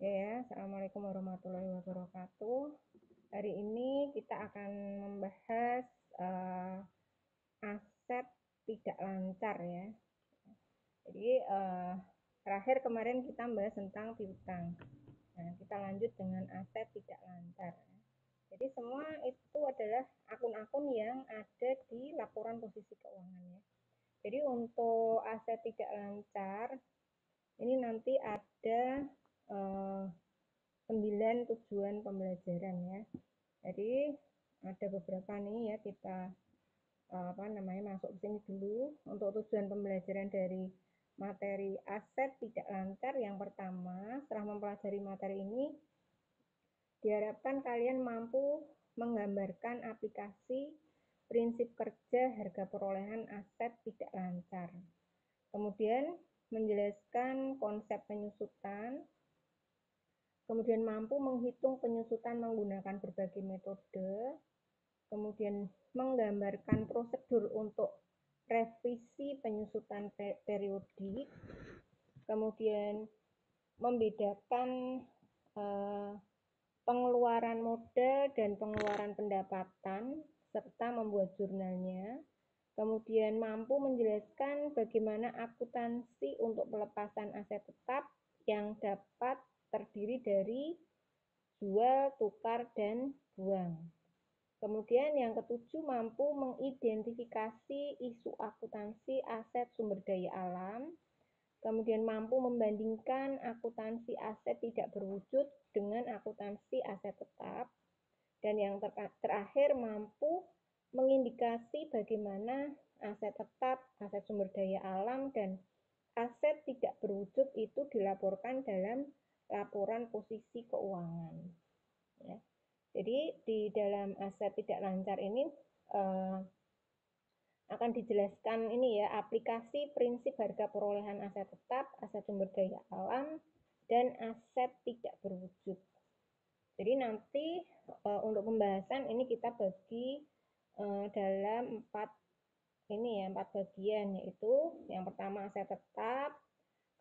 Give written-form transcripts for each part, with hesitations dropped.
Ya, Assalamualaikum warahmatullahi wabarakatuh. Hari ini kita akan membahas eh, aset tidak lancar ya. Jadi terakhir kemarin kita membahas tentang piutang. Nah, kita lanjut dengan aset tidak lancar. Jadi semua itu adalah akun-akun yang ada di laporan posisi keuangan ya. Jadi untuk aset tidak lancar ini nanti ada eh, 9 tujuan pembelajaran ya. Jadi ada beberapa nih ya, kita masuk ke sini dulu. Untuk tujuan pembelajaran dari materi aset tidak lancar, yang pertama, setelah mempelajari materi ini, diharapkan kalian mampu menggambarkan aplikasi prinsip kerja harga perolehan aset tidak lancar. Kemudian menjelaskan konsep penyusutan, kemudian mampu menghitung penyusutan menggunakan berbagai metode, kemudian menggambarkan prosedur untuk revisi penyusutan periodik, kemudian membedakan eh, pengeluaran modal dan pengeluaran pendapatan, serta membuat jurnalnya, kemudian mampu menjelaskan bagaimana akuntansi untuk pelepasan aset tetap yang dapat terdiri dari jual, tukar, dan buang. Kemudian yang ketujuh, mampu mengidentifikasi isu akuntansi aset sumber daya alam. Kemudian mampu membandingkan akuntansi aset tidak berwujud dengan akuntansi aset tetap. Dan yang terakhir, mampu mengindikasi bagaimana aset tetap, aset sumber daya alam, dan aset tidak berwujud itu dilaporkan dalam laporan posisi keuangan. Ya. Jadi di dalam aset tidak lancar ini akan dijelaskan ini ya, aplikasi prinsip harga perolehan aset tetap, aset sumber daya alam, dan aset tidak berwujud. Jadi nanti untuk pembahasan ini kita bagi dalam empat bagian, yaitu yang pertama aset tetap,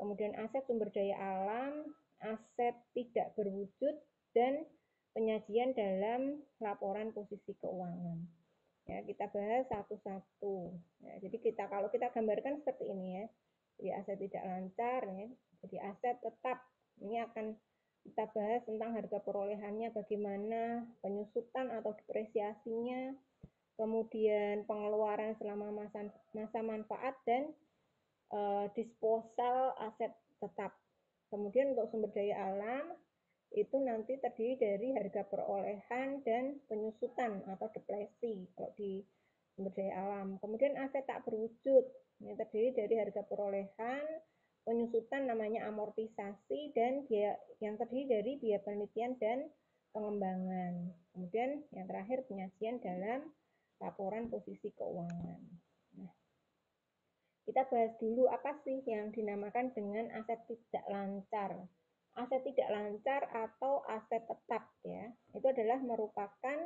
kemudian aset sumber daya alam, aset tidak berwujud, dan penyajian dalam laporan posisi keuangan. Ya, kita bahas satu-satu. Ya, jadi kalau kita gambarkan seperti ini ya. Jadi aset tidak lancar ya. Jadi aset tetap ini akan kita bahas tentang harga perolehannya, bagaimana penyusutan atau depresiasinya, kemudian pengeluaran selama masa manfaat, dan disposal aset tetap. Kemudian untuk sumber daya alam itu nanti terdiri dari harga perolehan dan penyusutan atau depresi kalau di sumber daya alam. Kemudian aset tak berwujud ini terdiri dari harga perolehan, penyusutan namanya amortisasi, dan biaya yang terdiri dari biaya penelitian dan pengembangan. Kemudian yang terakhir penyajian dalam laporan posisi keuangan. Nah, kita bahas dulu apa sih yang dinamakan dengan aset tidak lancar. Aset tidak lancar atau aset tetap ya, itu adalah merupakan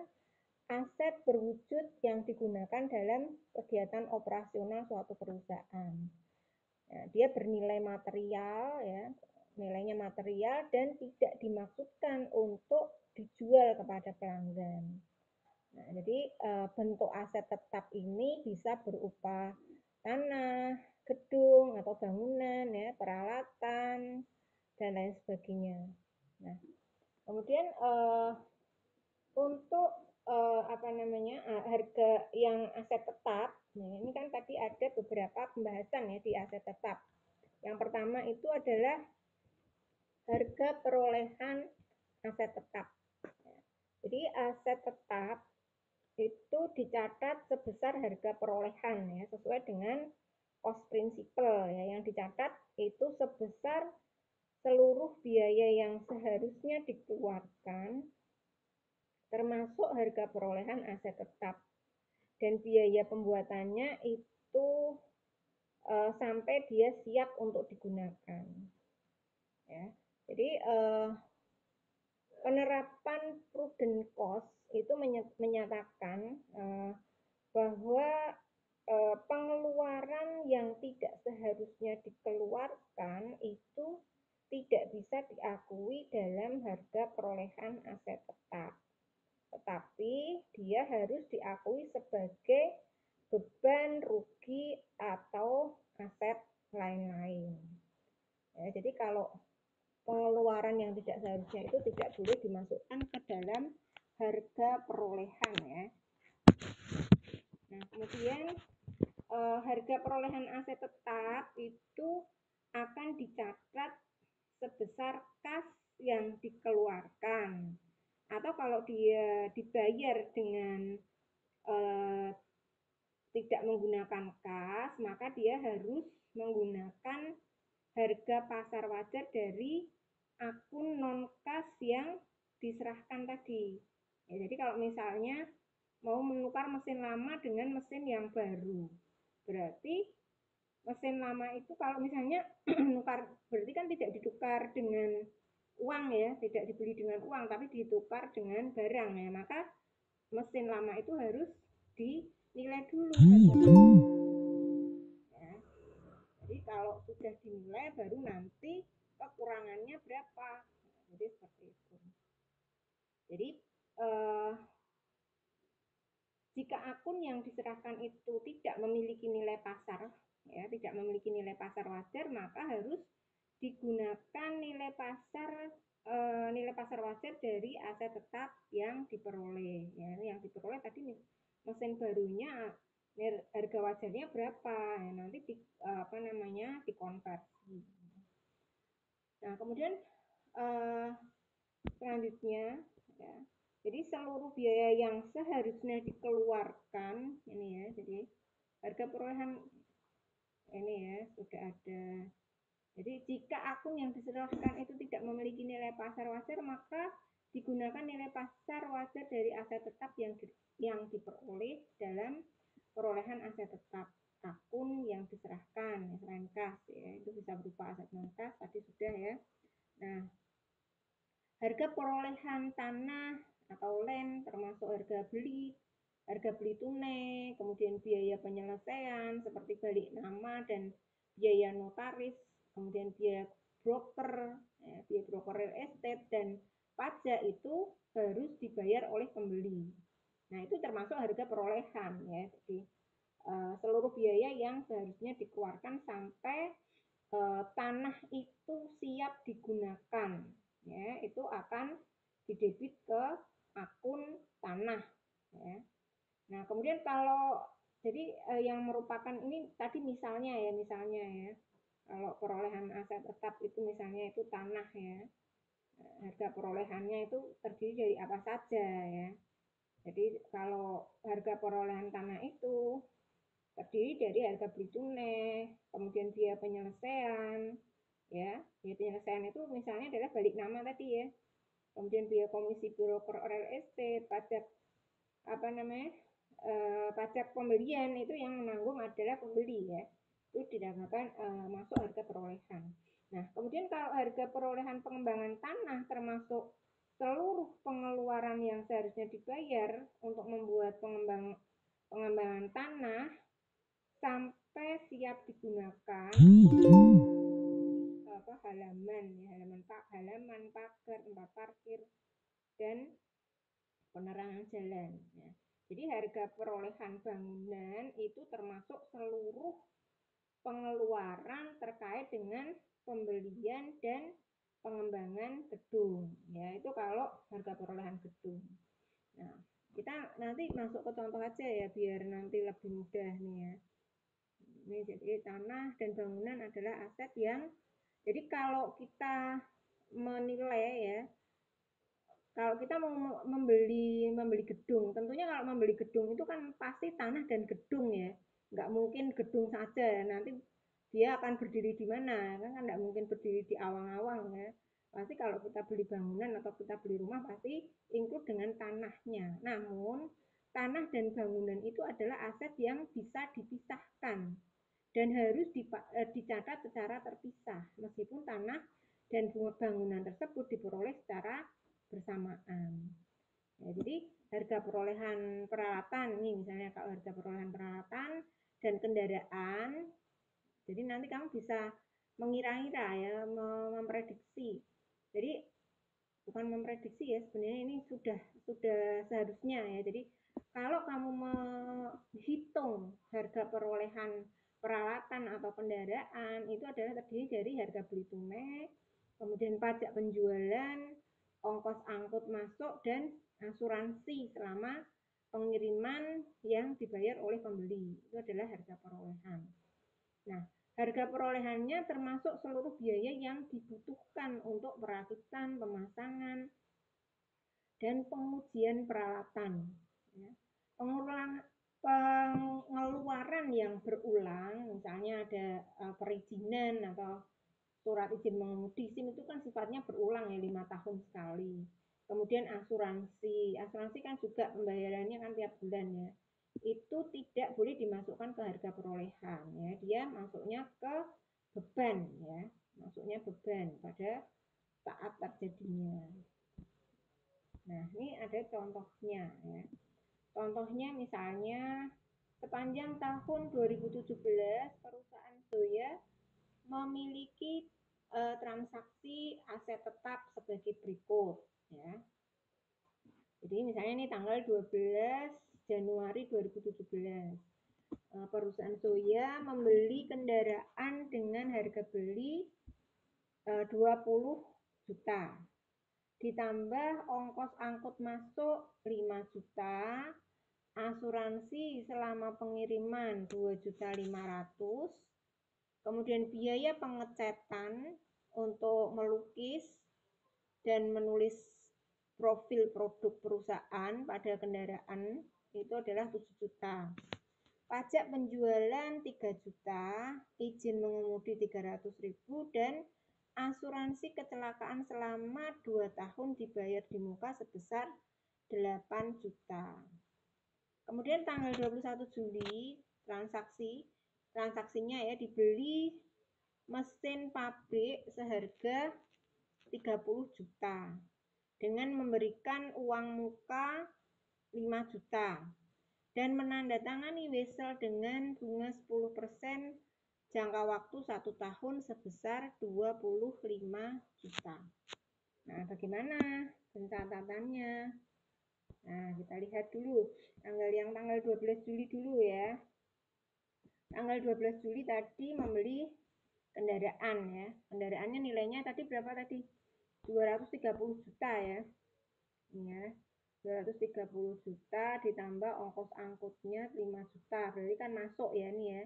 aset berwujud yang digunakan dalam kegiatan operasional suatu perusahaan. Nah, dia bernilai material ya, nilainya material dan tidak dimaksudkan untuk dijual kepada pelanggan. Nah, jadi bentuk aset tetap ini bisa berupa tanah, gedung atau bangunan ya, peralatan dan lain sebagainya. Nah, kemudian untuk harga yang aset tetap, nah ini kan tadi ada beberapa pembahasan ya di aset tetap. Yang pertama itu adalah harga perolehan aset tetap. Jadi aset tetap itu dicatat sebesar harga perolehan ya, sesuai dengan cost principle ya, yang dicatat itu sebesar seluruh biaya yang seharusnya dikeluarkan termasuk harga perolehan aset tetap, dan biaya pembuatannya itu sampai dia siap untuk digunakan ya. Jadi penerapan prudent cost itu menyatakan bahwa pengeluaran yang tidak seharusnya dikeluarkan itu tidak bisa diakui dalam harga perolehan aset tetap. Tetapi dia harus diakui sebagai beban, rugi, atau aset lain-lain. Ya, jadi kalau pengeluaran yang tidak seharusnya itu tidak boleh dimasukkan ke dalam harga perolehan ya. Nah, kemudian harga perolehan aset tetap itu akan dicatat sebesar kas yang dikeluarkan, atau kalau dia dibayar dengan tidak menggunakan kas, maka dia harus menggunakan harga pasar wajar dari akun non kas yang diserahkan tadi. Ya, jadi kalau misalnya mau menukar mesin lama dengan mesin yang baru, berarti mesin lama itu kalau misalnya nukar, berarti kan tidak ditukar dengan uang ya, tidak dibeli dengan uang, tapi ditukar dengan barang ya, maka mesin lama itu harus dinilai dulu ya. Jadi kalau sudah dinilai baru nanti kekurangannya berapa. Jadi seperti itu. Jadi jika akun yang diserahkan itu tidak memiliki nilai pasar, ya, tidak memiliki nilai pasar wajar, maka harus digunakan nilai pasar wajar dari aset tetap yang diperoleh. Ya, yang diperoleh tadi mesin barunya harga wajarnya berapa, ya, nanti dikonversi. Nah, kemudian selanjutnya, ya, jadi seluruh biaya yang seharusnya dikeluarkan ini ya, jadi harga perolehan ini ya sudah ada. Jadi jika akun yang diserahkan itu tidak memiliki nilai pasar wajar, maka digunakan nilai pasar wajar dari aset tetap yang diperoleh dalam perolehan aset tetap akun yang diserahkan, ya, selain kas ya, itu bisa berupa aset non kas tadi sudah ya. Nah, harga perolehan tanah atau land termasuk harga beli tunai, kemudian biaya penyelesaian seperti balik nama dan biaya notaris, kemudian biaya broker, ya, biaya broker real estate dan pajak itu harus dibayar oleh pembeli. Nah, itu termasuk harga perolehan ya. Jadi seluruh biaya yang seharusnya dikeluarkan sampai tanah itu siap digunakan, ya, itu akan didebit ke akun tanah. Ya. Nah, kemudian kalau jadi yang merupakan ini tadi misalnya ya, kalau perolehan aset tetap itu misalnya itu tanah ya, harga perolehannya itu terdiri dari apa saja ya. Jadi kalau harga perolehan tanah itu terdiri dari harga beli tunai, kemudian biaya penyelesaian, ya, biaya penyelesaian itu misalnya adalah balik nama tadi ya, kemudian biaya komisi broker real estate, pajak pajak pembelian itu yang menanggung adalah pembeli ya, itu dinamakan masuk harga perolehan. Nah, kemudian kalau harga perolehan pengembangan tanah termasuk seluruh pengeluaran yang seharusnya dibayar untuk membuat pengembangan tanah sampai siap digunakan halaman pagar, tempat parkir dan penerangan jalan ya. Jadi harga perolehan bangunan itu termasuk seluruh pengeluaran terkait dengan pembelian dan pengembangan gedung ya, itu kalau harga perolehan gedung. Nah, kita nanti masuk ke contoh aja ya biar nanti lebih mudah nih ya. Ini jadi tanah dan bangunan adalah aset yang, jadi kalau kita menilai ya, kalau kita mau membeli gedung, tentunya kalau membeli gedung itu kan pasti tanah dan gedung ya, nggak mungkin gedung saja, nanti dia akan berdiri di mana, kan nggak mungkin berdiri di awang-awang ya. Pasti kalau kita beli bangunan atau kita beli rumah pasti include dengan tanahnya. Namun tanah dan bangunan itu adalah aset yang bisa dipisahkan dan harus dicatat secara terpisah meskipun tanah dan bangunan tersebut diperoleh secara bersamaan. Ya, jadi harga perolehan peralatan ini misalnya kalau harga perolehan peralatan dan kendaraan, jadi nanti kamu bisa mengira-ngira ya, memprediksi. Jadi bukan memprediksi ya, sebenarnya ini sudah seharusnya ya. Jadi kalau kamu menghitung harga perolehan peralatan atau kendaraan itu adalah terdiri dari harga beli tunai, kemudian pajak penjualan, ongkos angkut masuk, dan asuransi selama pengiriman yang dibayar oleh pembeli. Itu adalah harga perolehan. Nah, harga perolehannya termasuk seluruh biaya yang dibutuhkan untuk perakitan, pemasangan, dan pengujian peralatan. Ya. Pengeluaran yang berulang, misalnya ada perizinan atau surat izin mengemudi SIM itu kan sifatnya berulang ya, 5 tahun sekali. Kemudian asuransi kan juga pembayarannya kan tiap bulan ya. Itu tidak boleh dimasukkan ke harga perolehan ya, dia masuknya ke beban ya, masuknya beban pada saat terjadinya. Nah, ini ada contohnya ya. Contohnya misalnya sepanjang tahun 2017 perusahaan Zoya memiliki transaksi aset tetap sebagai berikut ya. Jadi misalnya ini tanggal 12 Januari 2017. Perusahaan Zoya membeli kendaraan dengan harga beli 20 juta. Ditambah ongkos angkut masuk 5 juta, asuransi selama pengiriman 2.500.000, kemudian biaya pengecatan untuk melukis dan menulis profil produk perusahaan pada kendaraan itu adalah 7 juta. Pajak penjualan 3 juta, izin mengemudi 300.000, dan asuransi kecelakaan selama 2 tahun dibayar di muka sebesar 8 juta. Kemudian tanggal 21 Juli transaksinya ya, dibeli mesin pabrik seharga 30 juta dengan memberikan uang muka 5 juta dan menandatangani wesel dengan bunga 10% jangka waktu 1 tahun sebesar 25 juta. Nah, bagaimana pencatatannya? Nah, kita lihat dulu tanggal 12 Juli dulu ya. Tanggal 12 Juli tadi membeli kendaraan ya. Kendaraannya nilainya tadi berapa tadi? 230 juta ya. Ya. 230 juta ditambah ongkos angkutnya 5 juta. Berarti kan masuk ya nih ya.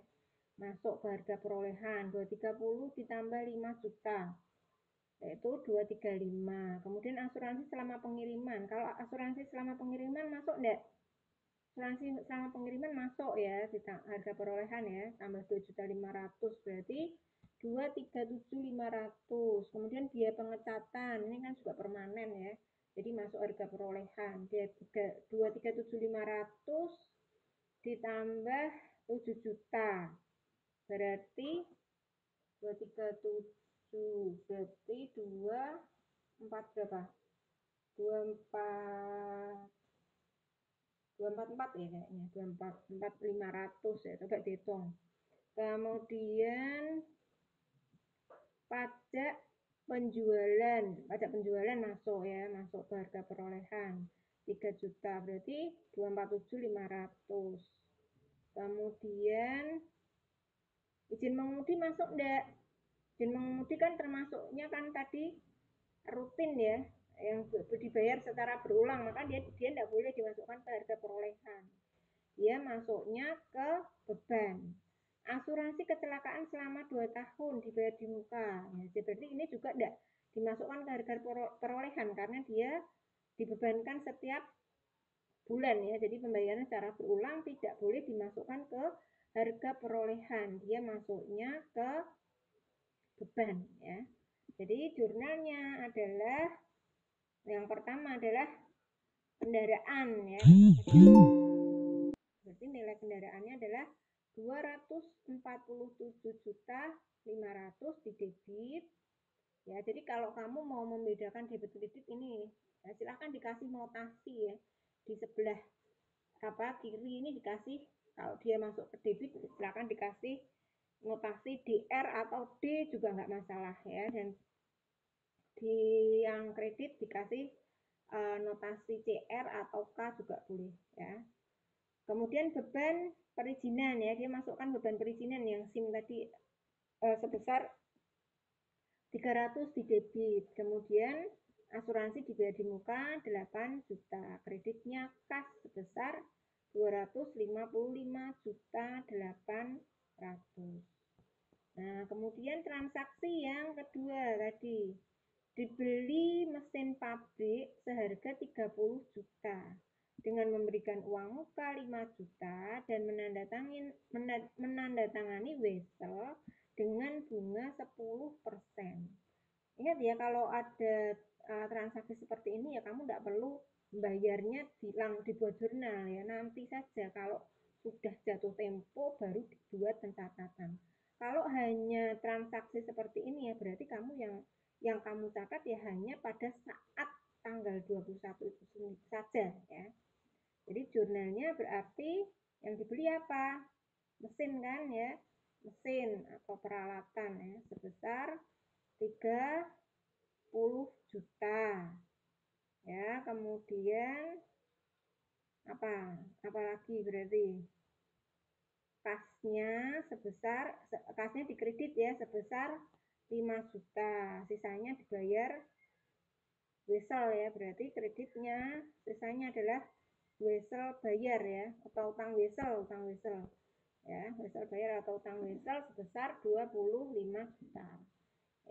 Masuk ke harga perolehan 230 ditambah 5 juta. Yaitu 235. Kemudian asuransi selama pengiriman. Kalau asuransi selama pengiriman masuk enggak? Asuransi selama pengiriman masuk ya di harga perolehan ya. Tambah 2.500.000 berarti 237.500. Kemudian biaya pengecatan ini kan juga permanen ya. Jadi masuk harga perolehan. 237.500 ditambah 7 juta. Berarti 237 berarti 24 berapa? 244 ya kayaknya. 244.500 ya. Coba dihitung. Kemudian pajak penjualan masuk ya, masuk ke harga perolehan 3 juta berarti 247.500. Kemudian izin mengemudi masuk enggak? Izin mengemudi kan termasuknya kan tadi rutin ya, yang dibayar secara berulang, maka dia enggak boleh dimasukkan ke harga perolehan. Dia masuknya ke beban. Asuransi kecelakaan selama 2 tahun dibayar di muka. Ya, berarti ini juga tidak dimasukkan ke harga perolehan karena dia dibebankan setiap bulan ya. Jadi pembayaran secara berulang tidak boleh dimasukkan ke harga perolehan. Dia masuknya ke beban ya. Jadi jurnalnya adalah yang pertama adalah kendaraan ya. Berarti nilai kendaraannya adalah 247.500.000 di debit. Ya, jadi kalau kamu mau membedakan debit kredit ini, ya silahkan dikasih notasi ya. Di sebelah kiri ini dikasih, kalau dia masuk ke debit silahkan dikasih notasi DR atau D juga nggak masalah ya. Dan di yang kredit dikasih notasi CR atau K juga boleh ya. Kemudian beban perizinan ya, dia masukkan beban perizinan yang SIM tadi sebesar 300 di debit. Kemudian asuransi dibayar di muka 8 juta. Kreditnya kas sebesar 255 juta 800. Nah, kemudian transaksi yang kedua tadi, dibeli mesin pabrik seharga 30 juta dengan memberikan uang muka 5 juta dan menandatangani wesel dengan bunga 10%. Ingat ya, kalau ada transaksi seperti ini ya kamu tidak perlu bayarnya dibuat jurnal ya, nanti saja kalau sudah jatuh tempo baru dibuat pencatatan. Kalau hanya transaksi seperti ini ya berarti kamu yang kamu catat ya hanya pada saat tanggal 21 itu saja ya. Jadi jurnalnya berarti yang dibeli apa? Mesin kan ya, mesin atau peralatan ya sebesar 30 juta ya. Kemudian apalagi berarti kasnya dikredit ya sebesar 5 juta, sisanya dibayar wesel ya, berarti kreditnya sisanya adalah wesel bayar ya, atau utang wesel ya, wesel bayar atau utang wesel sebesar 25 juta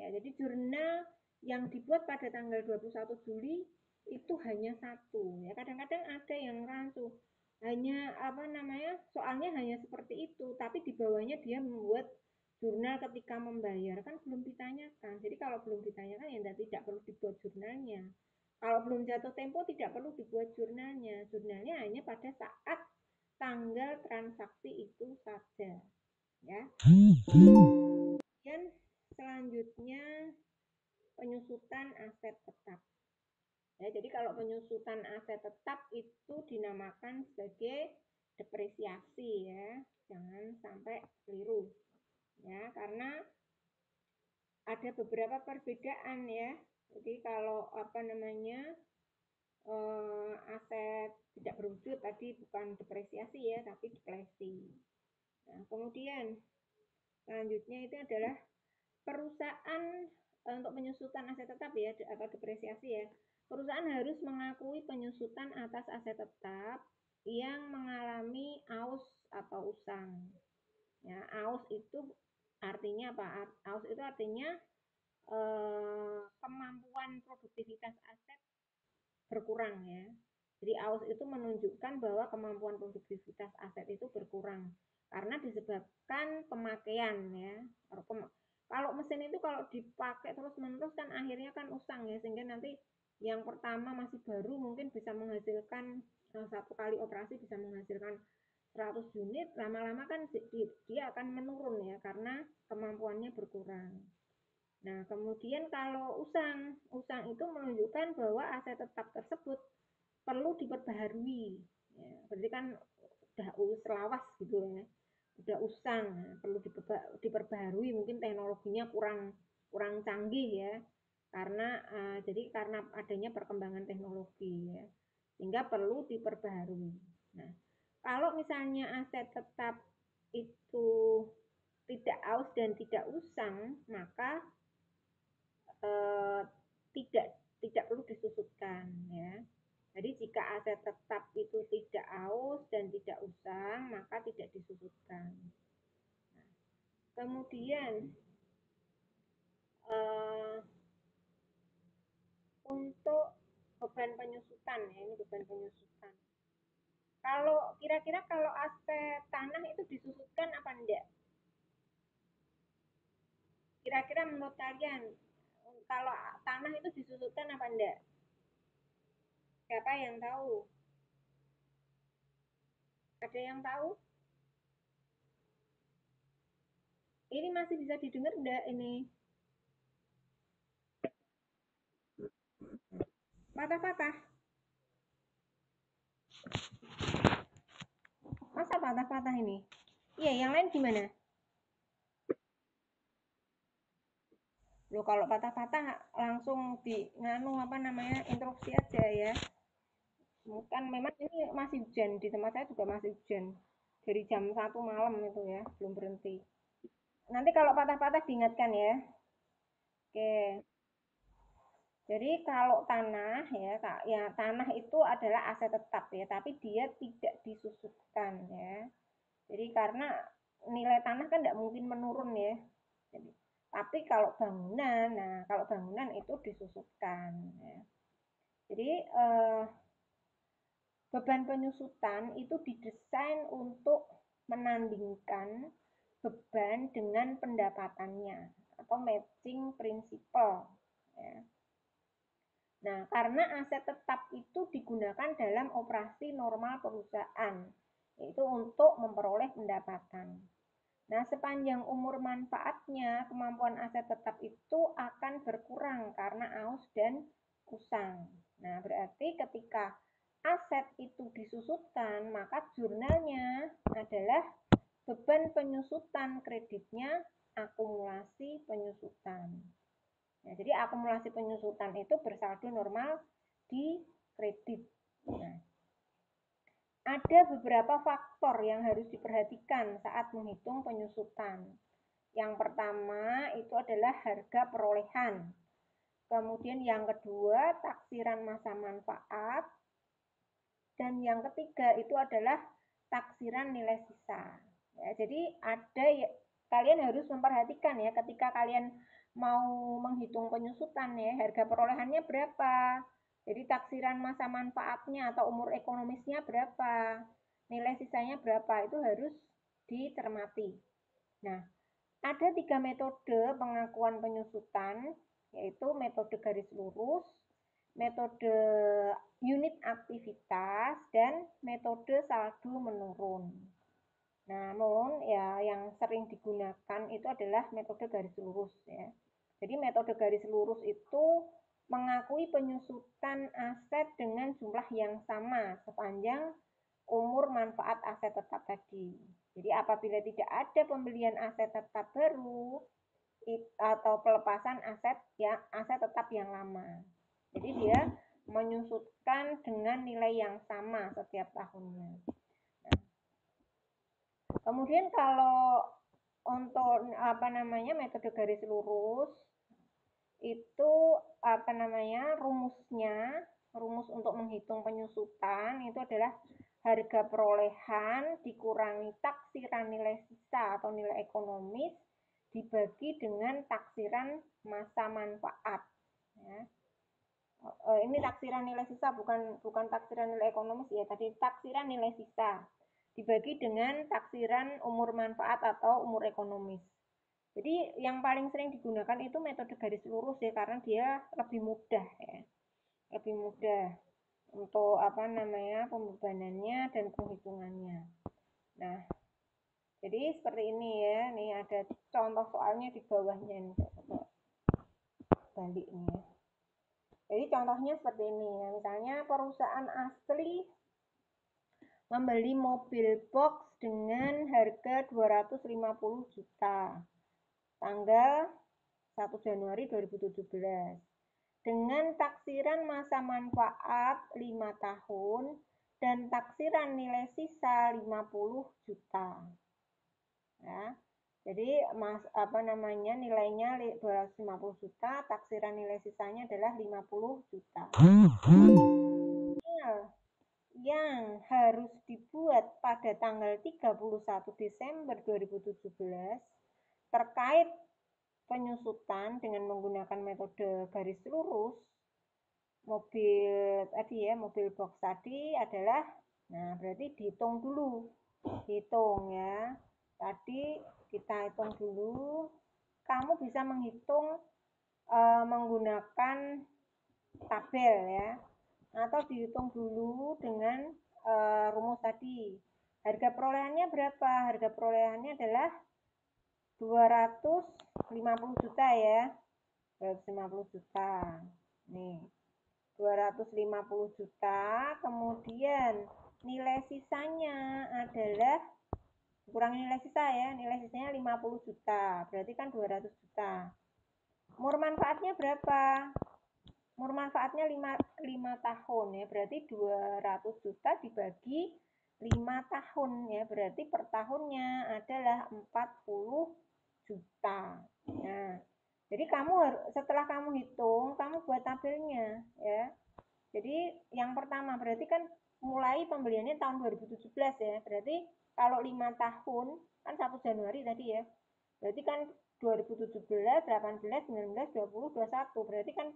ya. Jadi jurnal yang dibuat pada tanggal 21 Juli itu hanya satu ya. Kadang-kadang ada yang rancu, hanya soalnya hanya seperti itu, tapi di bawahnya dia membuat jurnal ketika membayar, kan belum ditanyakan. Jadi kalau belum ditanyakan ya tidak perlu dibuat jurnalnya. Kalau belum jatuh tempo tidak perlu dibuat jurnalnya. Jurnalnya hanya pada saat tanggal transaksi itu saja ya. Kemudian selanjutnya penyusutan aset tetap. Ya, jadi kalau penyusutan aset tetap itu dinamakan sebagai depresiasi ya, jangan sampai keliru ya, karena ada beberapa perbedaan ya. Jadi kalau aset tidak berwujud tadi bukan depresiasi ya, tapi deflasi. Nah, kemudian selanjutnya itu adalah perusahaan untuk penyusutan aset tetap ya atau depresiasi ya. Perusahaan harus mengakui penyusutan atas aset tetap yang mengalami aus atau usang. Ya, aus itu artinya apa? Aus itu artinya kemampuan produktivitas aset berkurang ya. Jadi aus itu menunjukkan bahwa kemampuan produktivitas aset itu berkurang karena disebabkan pemakaian ya. Kalau mesin itu kalau dipakai terus-menerus kan akhirnya kan usang ya, sehingga nanti yang pertama masih baru mungkin bisa menghasilkan satu kali operasi bisa menghasilkan 100 unit, lama-lama kan dia akan menurun ya karena kemampuannya berkurang. Nah, kemudian kalau usang itu menunjukkan bahwa aset tetap tersebut perlu diperbaharui. Ya, berarti kan udah selawas gitu ya, udah usang, perlu diperbaharui, mungkin teknologinya kurang canggih ya, karena karena adanya perkembangan teknologi ya, sehingga perlu diperbaharui. Nah, kalau misalnya aset tetap itu tidak aus dan tidak usang, maka tidak perlu disusutkan ya. Jadi jika aset tetap itu tidak aus dan tidak usang, maka tidak disusutkan. Nah, kemudian untuk beban penyusutan ya, ini beban penyusutan. Kalau kira-kira kalau aset tanah itu disusutkan apa enggak? Kira-kira menurut kalian kalau tanah itu disusutkan apa enggak? Siapa yang tahu? Ada yang tahu? Ini masih bisa didengar enggak ini? Patah-patah. Masa patah-patah ini? Iya, yang lain gimana? Loh, kalau patah-patah langsung di nganu apa namanya interupsi aja ya. Kan memang ini masih hujan, di tempat saya juga masih hujan. Dari jam 1 malam itu ya, belum berhenti. Nanti kalau patah-patah diingatkan ya. Oke. Jadi kalau tanah ya, Kak, ya tanah itu adalah aset tetap ya, tapi dia tidak disusutkan ya. Jadi karena nilai tanah kan tidak mungkin menurun ya. Jadi, tapi kalau bangunan, nah kalau bangunan itu disusutkan ya. Jadi beban penyusutan itu didesain untuk menandingkan beban dengan pendapatannya atau matching principle ya. Nah, karena aset tetap itu digunakan dalam operasi normal perusahaan, yaitu untuk memperoleh pendapatan. Nah, sepanjang umur manfaatnya, kemampuan aset tetap itu akan berkurang karena aus dan usang. Nah, berarti ketika aset itu disusutkan, maka jurnalnya adalah beban penyusutan kreditnya akumulasi penyusutan. Nah, jadi akumulasi penyusutan itu bersaldo normal di kredit. Nah, ada beberapa faktor yang harus diperhatikan saat menghitung penyusutan. Yang pertama itu adalah harga perolehan. Kemudian yang kedua taksiran masa manfaat. Dan yang ketiga itu adalah taksiran nilai sisa. Ya, jadi kalian harus memperhatikan ya ketika kalian mau menghitung penyusutan ya, harga perolehannya berapa. Jadi taksiran masa manfaatnya atau umur ekonomisnya berapa, nilai sisanya berapa, itu harus dicermati. Nah, ada 3 metode pengakuan penyusutan, yaitu metode garis lurus, metode unit aktivitas, dan metode saldo menurun. Namun ya yang sering digunakan itu adalah metode garis lurus ya. Jadi metode garis lurus itu mengakui penyusutan aset dengan jumlah yang sama sepanjang umur manfaat aset tetap tadi. Jadi apabila tidak ada pembelian aset tetap baru atau pelepasan aset tetap yang lama. Jadi dia menyusutkan dengan nilai yang sama setiap tahunnya. Nah, kemudian kalau untuk metode garis lurus itu rumus untuk menghitung penyusutan itu adalah harga perolehan dikurangi taksiran nilai sisa atau nilai ekonomis dibagi dengan taksiran masa manfaat ya. Ini taksiran nilai sisa, bukan taksiran nilai ekonomis ya, tadi taksiran nilai sisa dibagi dengan taksiran umur manfaat atau umur ekonomis. Jadi yang paling sering digunakan itu metode garis lurus ya, karena dia lebih mudah ya, lebih mudah untuk pembebanannya dan penghitungannya. Nah, jadi seperti ini ya, nih ada contoh soalnya di bawahnya nih, coba balik nih ya. Jadi contohnya seperti ini ya, misalnya perusahaan asli membeli mobil box dengan harga 250 juta tanggal 1 Januari 2017 dengan taksiran masa manfaat 5 tahun dan taksiran nilai sisa 50 juta. Ya. Jadi nilainya 250 juta, taksiran nilai sisanya adalah 50 juta. Yang harus dibuat pada tanggal 31 Desember 2017 terkait penyusutan dengan menggunakan metode garis lurus mobil box tadi adalah, nah berarti dihitung dulu, hitung ya. Tadi kita hitung dulu, kamu bisa menghitung menggunakan tabel ya, atau dihitung dulu dengan rumus tadi. Harga perolehannya berapa? Harga perolehannya adalah 250 juta ya, 250 juta nih, 250 juta. Kemudian nilai sisanya adalah, kurang nilai sisa ya, nilai sisanya 50 juta, berarti kan 200 juta. Umur manfaatnya berapa? Umur manfaatnya 5 tahun ya, berarti 200 juta dibagi 5 tahun ya, berarti per tahunnya adalah 40 juta. Nah, jadi setelah kamu hitung, kamu buat tabelnya ya. Jadi yang pertama berarti kan mulai pembeliannya tahun 2017 ya. Berarti kalau 5 tahun kan 1 Januari tadi ya. Berarti kan 2017, 18, 19, 20, 21. Berarti kan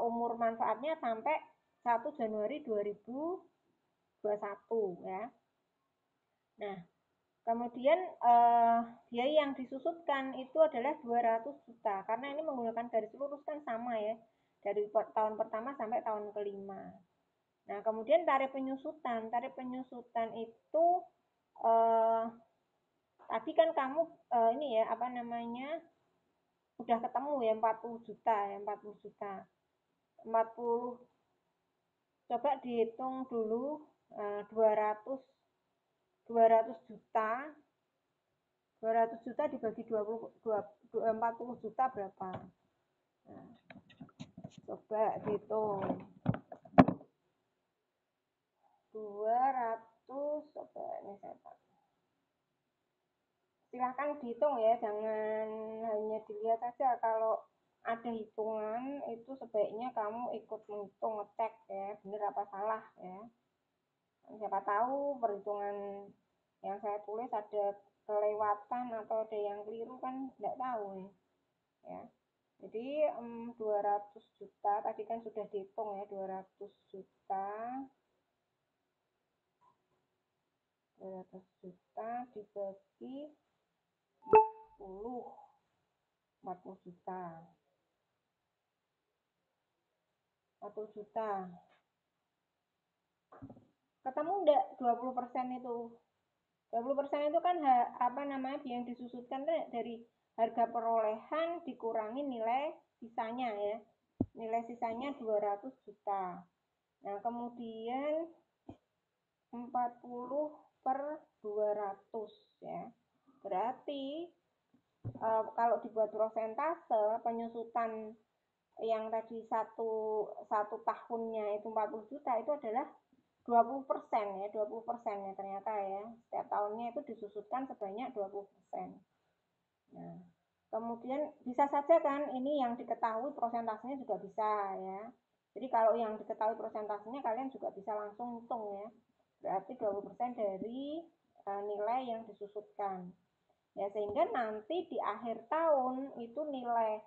umur manfaatnya sampai 1 Januari 2021 ya. Nah, kemudian biaya yang disusutkan itu adalah 200 juta karena ini menggunakan garis lurus kan sama ya dari tahun pertama sampai tahun kelima. Nah, kemudian tarif penyusutan. Tarif penyusutan itu tadi kan kamu ini ya apa namanya udah ketemu ya 40 juta ya 40 juta. 40 coba dihitung dulu 200 juta 200 juta dibagi 40 juta berapa? Nah, coba dihitung 200 coba ini saya silahkan dihitung ya, jangan hanya dilihat saja. Kalau ada hitungan itu sebaiknya kamu ikut menghitung, ngecek ya benar apa salah ya. Siapa tahu perhitungan yang saya tulis ada kelewatan atau ada yang keliru kan nggak tahu nih ya. Jadi 200 juta tadi kan sudah dihitung ya, 200 juta 200 juta dibagi 40 juta 40 juta ketemu enggak 20% itu 20% itu kan apa namanya yang disusutkan dari harga perolehan dikurangi nilai sisanya ya, nilai sisanya 200 juta. Nah kemudian 40 per 200 ya, berarti kalau dibuat prosentase penyusutan yang tadi satu tahunnya itu 40 juta itu adalah 20% ya, 20% ya ternyata ya. Setiap tahunnya itu disusutkan sebanyak 20%. Nah, kemudian bisa saja kan ini yang diketahui prosentasenya juga bisa ya. Jadi kalau yang diketahui prosentasenya kalian juga bisa langsung hitung ya. Berarti 20% dari nilai yang disusutkan. Ya sehingga nanti di akhir tahun itu nilai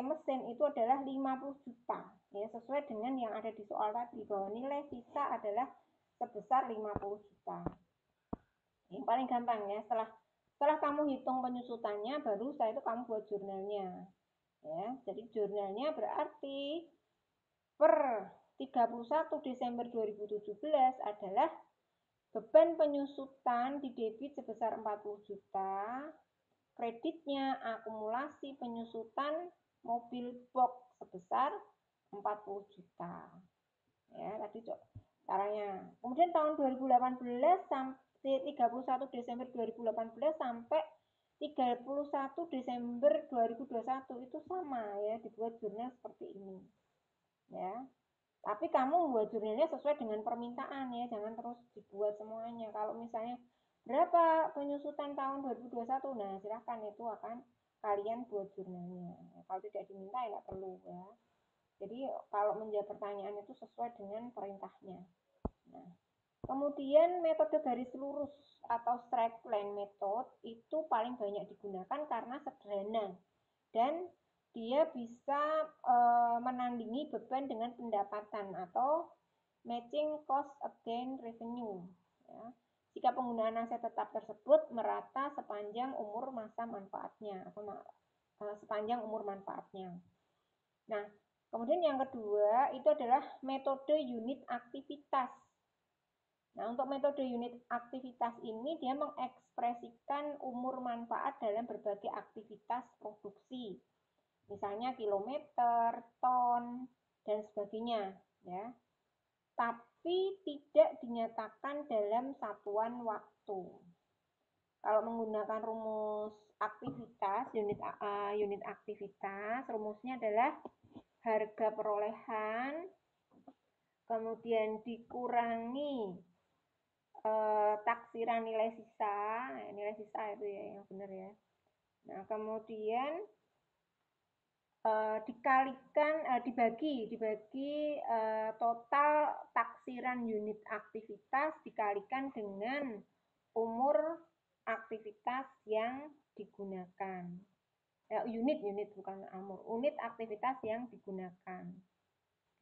mesin itu adalah 50 juta ya, sesuai dengan yang ada di soal tadi bahwa nilai sisa adalah sebesar 50 juta. Yang paling gampang ya, setelah kamu hitung penyusutannya baru setelah itu kamu buat jurnalnya ya. Jadi jurnalnya berarti per 31 Desember 2017 adalah beban penyusutan di debit sebesar 40 juta, kreditnya akumulasi penyusutan mobil box sebesar 40 juta. Ya, tadi caranya. Kemudian tahun 2018 sampai 31 Desember 2018 sampai 31 Desember 2021 itu sama ya, dibuat jurnal seperti ini. Ya. Tapi kamu membuat jurnalnya sesuai dengan permintaan ya, jangan terus dibuat semuanya. Kalau misalnya berapa penyusutan tahun 2021, nah silahkan itu akan kalian buat jurnalnya. Kalau tidak diminta ya nggak perlu ya. Jadi kalau menjawab pertanyaan itu sesuai dengan perintahnya. Nah, kemudian metode garis lurus atau straight line method itu paling banyak digunakan karena sederhana dan dia bisa menandingi beban dengan pendapatan atau matching cost against revenue ya. Jika penggunaan aset tetap tersebut merata sepanjang umur masa manfaatnya atau sepanjang umur manfaatnya. Nah, kemudian yang kedua itu adalah metode unit aktivitas. Nah, untuk metode unit aktivitas ini dia mengekspresikan umur manfaat dalam berbagai aktivitas produksi. Misalnya kilometer, ton, dan sebagainya, ya. Tapi tidak dinyatakan dalam satuan waktu. Kalau menggunakan rumus aktivitas, unit aktivitas, rumusnya adalah harga perolehan, kemudian dikurangi taksiran nilai sisa itu ya yang benar ya. Nah, kemudian dibagi total taksiran unit aktivitas dikalikan dengan umur aktivitas yang digunakan. Unit bukan umur, unit aktivitas yang digunakan.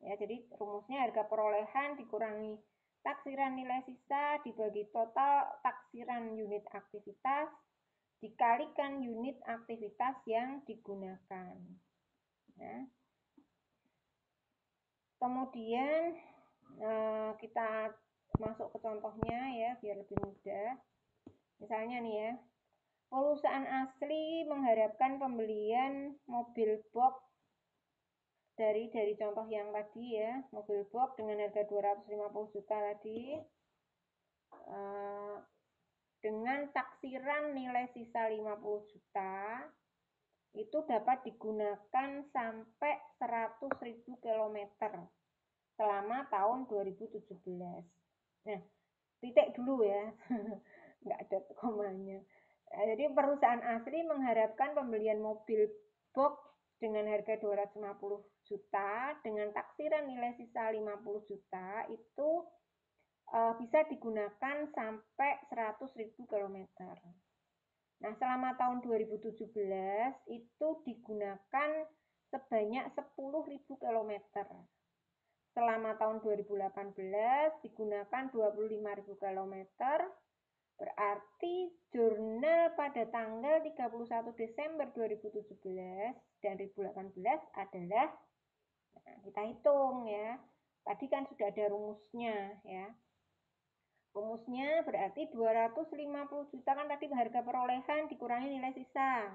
Ya, jadi rumusnya harga perolehan dikurangi taksiran nilai sisa dibagi total taksiran unit aktivitas dikalikan unit aktivitas yang digunakan. Ya. Kemudian kita masuk ke contohnya ya biar lebih mudah. Misalnya nih ya, perusahaan asli mengharapkan pembelian mobil box dari contoh yang tadi ya, mobil box dengan harga 250 juta tadi dengan taksiran nilai sisa 50 juta itu dapat digunakan sampai 100.000 km selama tahun 2017. Nah, titik dulu ya, nggak ada komanya. Jadi perusahaan asli mengharapkan pembelian mobil box dengan harga 250 juta dengan taksiran nilai sisa 50 juta itu bisa digunakan sampai 100.000 km. Nah, selama tahun 2017 itu digunakan sebanyak 10.000 km. Selama tahun 2018 digunakan 25.000 km. Berarti jurnal pada tanggal 31 Desember 2017 dan 2018 adalah, nah, kita hitung ya. Tadi kan sudah ada rumusnya ya. Rumusnya berarti 250 juta kan tadi harga perolehan dikurangi nilai sisa.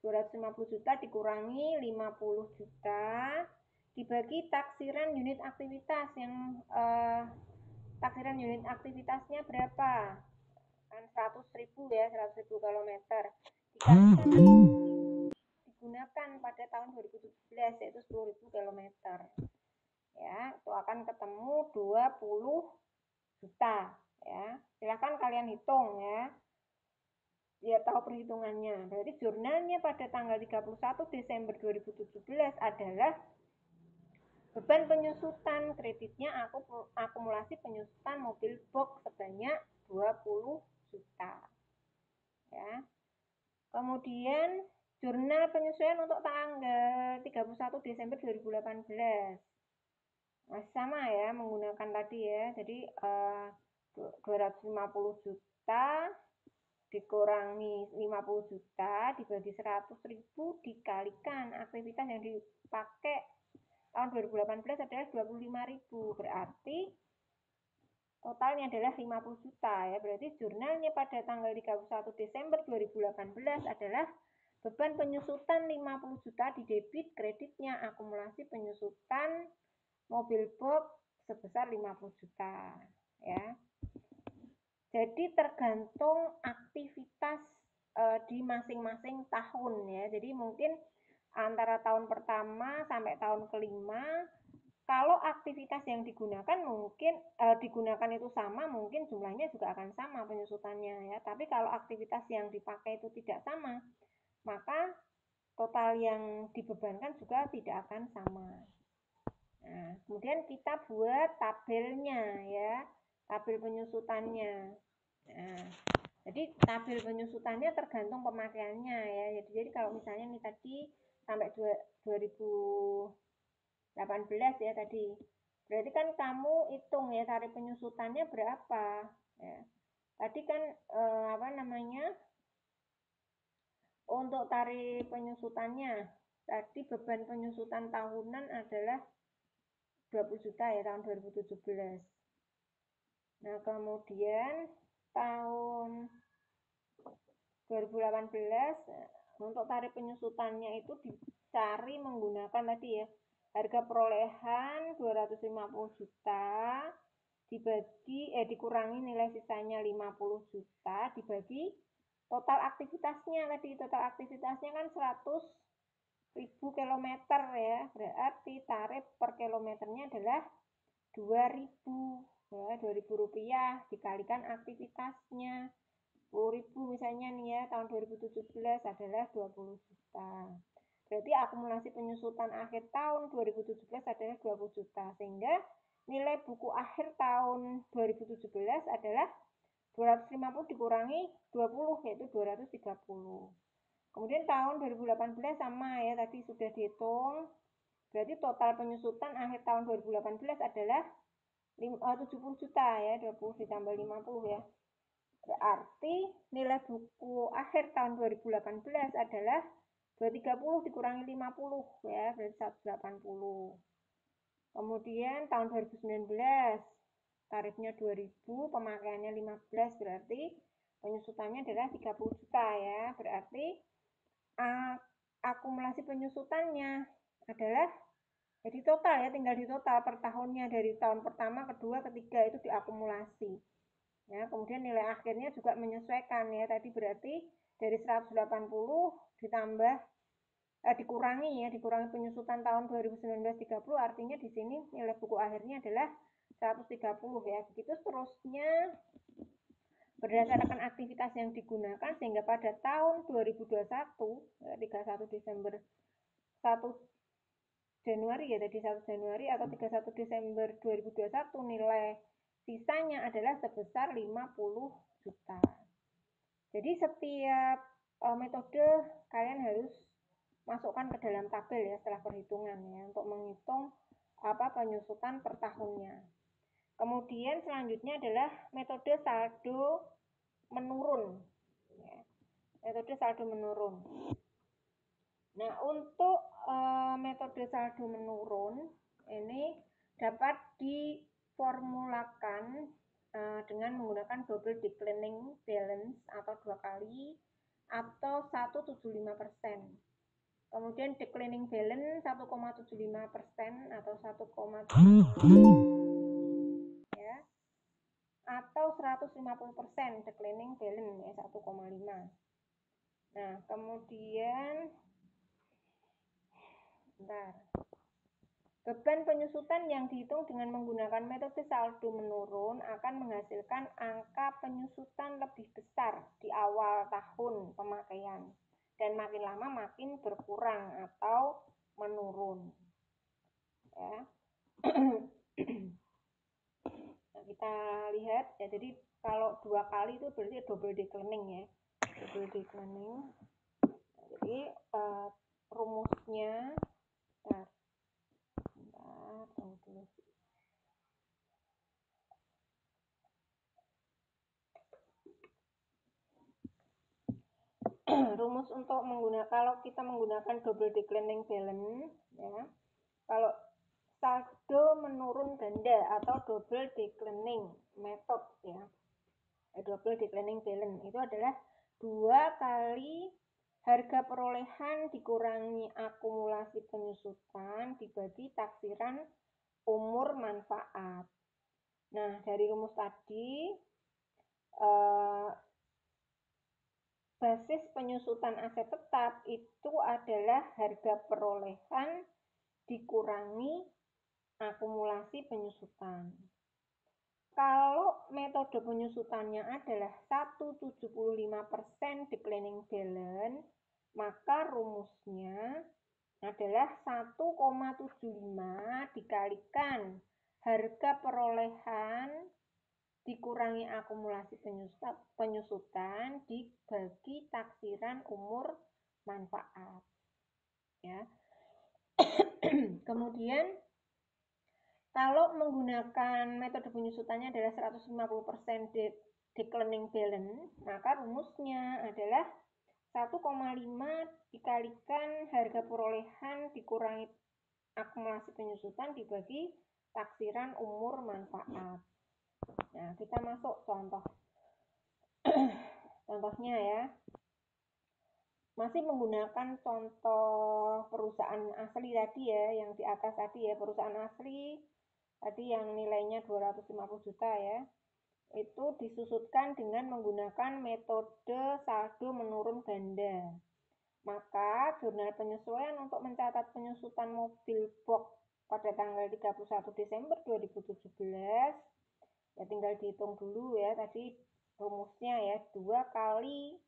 250 juta dikurangi 50 juta dibagi taksiran unit aktivitas yang taksiran unit aktivitasnya berapa? Kan 100.000 ya, 100.000 km. Dikalikan digunakan pada tahun 2017 yaitu 10.000 km. Ya, itu akan ketemu 20 juta ya. Silahkan kalian hitung ya. Biar tahu perhitungannya. Berarti jurnalnya pada tanggal 31 Desember 2017 adalah beban penyusutan kreditnya akumulasi penyusutan mobil box sebanyak 20 juta. Ya. Kemudian jurnal penyesuaian untuk tanggal 31 Desember 2018. Masih sama ya menggunakan tadi ya. Jadi 250 juta dikurangi 50 juta dibagi 100.000 dikalikan aktivitas yang dipakai tahun 2018 adalah 25.000. Berarti totalnya adalah 50 juta ya. Berarti jurnalnya pada tanggal 31 Desember 2018 adalah beban penyusutan 50 juta di debit, kreditnya akumulasi penyusutan mobil box sebesar 50 juta ya. Jadi tergantung aktivitas di masing-masing tahun ya. Jadi mungkin antara tahun pertama sampai tahun kelima kalau aktivitas yang digunakan mungkin digunakan itu sama, mungkin jumlahnya juga akan sama penyusutannya ya. Tapi kalau aktivitas yang dipakai itu tidak sama, maka total yang dibebankan juga tidak akan sama. Nah, kemudian kita buat tabelnya ya, tabel penyusutannya. Nah, jadi tabel penyusutannya tergantung pemakaiannya ya. Jadi kalau misalnya nih tadi sampai 2018 ya tadi. Berarti kan kamu hitung ya tarif penyusutannya berapa ya. Tadi kan untuk tarif penyusutannya tadi beban penyusutan tahunan adalah 20 juta ya tahun 2017. Nah, kemudian tahun 2018 untuk tarif penyusutannya itu dicari menggunakan tadi ya harga perolehan 250 juta dikurangi nilai sisanya 50 juta dibagi total aktivitasnya kan 100.000 kilometer ya, berarti tarif per kilometernya adalah 2.000 ya, 2.000 rupiah dikalikan aktivitasnya 10.000 misalnya nih ya, tahun 2017 adalah 20 juta. Berarti akumulasi penyusutan akhir tahun 2017 adalah 20 juta, sehingga nilai buku akhir tahun 2017 adalah 250 dikurangi 20, yaitu 230. Kemudian tahun 2018 sama ya, tadi sudah dihitung. Berarti total penyusutan akhir tahun 2018 adalah 70 juta ya, 20 ditambah 50 ya. Berarti nilai buku akhir tahun 2018 adalah 230 dikurangi 50 ya, berarti 180. Kemudian tahun 2019 tarifnya 2000, pemakaiannya 15, berarti penyusutannya adalah 30 juta ya. Berarti akumulasi penyusutannya adalah jadi total ya, tinggal di total per tahunnya dari tahun pertama, kedua, ketiga itu diakumulasi. Ya, kemudian nilai akhirnya juga menyesuaikan ya. Tadi berarti dari 180 ditambah dikurangi penyusutan tahun 2019 30, artinya di sini nilai buku akhirnya adalah 130 ya. Begitu seterusnya berdasarkan aktivitas yang digunakan sehingga pada tahun 2021 31 Desember 1 Januari ya, tadi 1 Januari atau 31 Desember 2021 nilai sisanya adalah sebesar 50 juta. Jadi setiap metode kalian harus masukkan ke dalam tabel ya setelah perhitungan ya, untuk menghitung penyusutan per tahunnya. Kemudian selanjutnya adalah metode saldo menurun ya. Metode saldo menurun. Nah, untuk metode saldo menurun ini dapat diformulakan dengan menggunakan double declining balance atau 2 kali atau 175%. Kemudian declining balance 1,75% atau 1,7 ya, atau 150% declining balance ya, 1,5. Nah, kemudian beban penyusutan yang dihitung dengan menggunakan metode saldo menurun akan menghasilkan angka penyusutan lebih besar di awal tahun pemakaian dan makin lama makin berkurang atau menurun. Ya. Nah, kita lihat ya, jadi kalau 2 kali itu berarti double declining ya. Double declining. Nah, jadi rumusnya tunggu dulu. Rumus untuk kalau kita menggunakan double declining balance ya, kalau saldo menurun ganda atau double declining method ya, double declining balance itu adalah 2 kali harga perolehan dikurangi akumulasi penyusutan dibagi taksiran umur manfaat. Nah, dari rumus tadi basis penyusutan aset tetap itu adalah harga perolehan dikurangi akumulasi penyusutan. Kalau metode penyusutannya adalah 175% declining balance, maka rumusnya adalah 1,75 dikalikan harga perolehan dikurangi akumulasi penyusutan dibagi taksiran umur manfaat ya. Kemudian kalau menggunakan metode penyusutannya adalah 150% declining balance, maka rumusnya adalah 1,5 dikalikan harga perolehan dikurangi akumulasi penyusutan dibagi taksiran umur manfaat. Nah, kita masuk contoh. Contohnya ya. Masih menggunakan contoh perusahaan asli tadi ya, yang di atas tadi ya, perusahaan asli tadi yang nilainya 250 juta ya. itu disusutkan dengan menggunakan metode saldo menurun ganda. Maka jurnal penyesuaian untuk mencatat penyusutan mobil box pada tanggal 31 Desember 2017, ya tinggal dihitung dulu ya, tadi rumusnya ya, 2 kali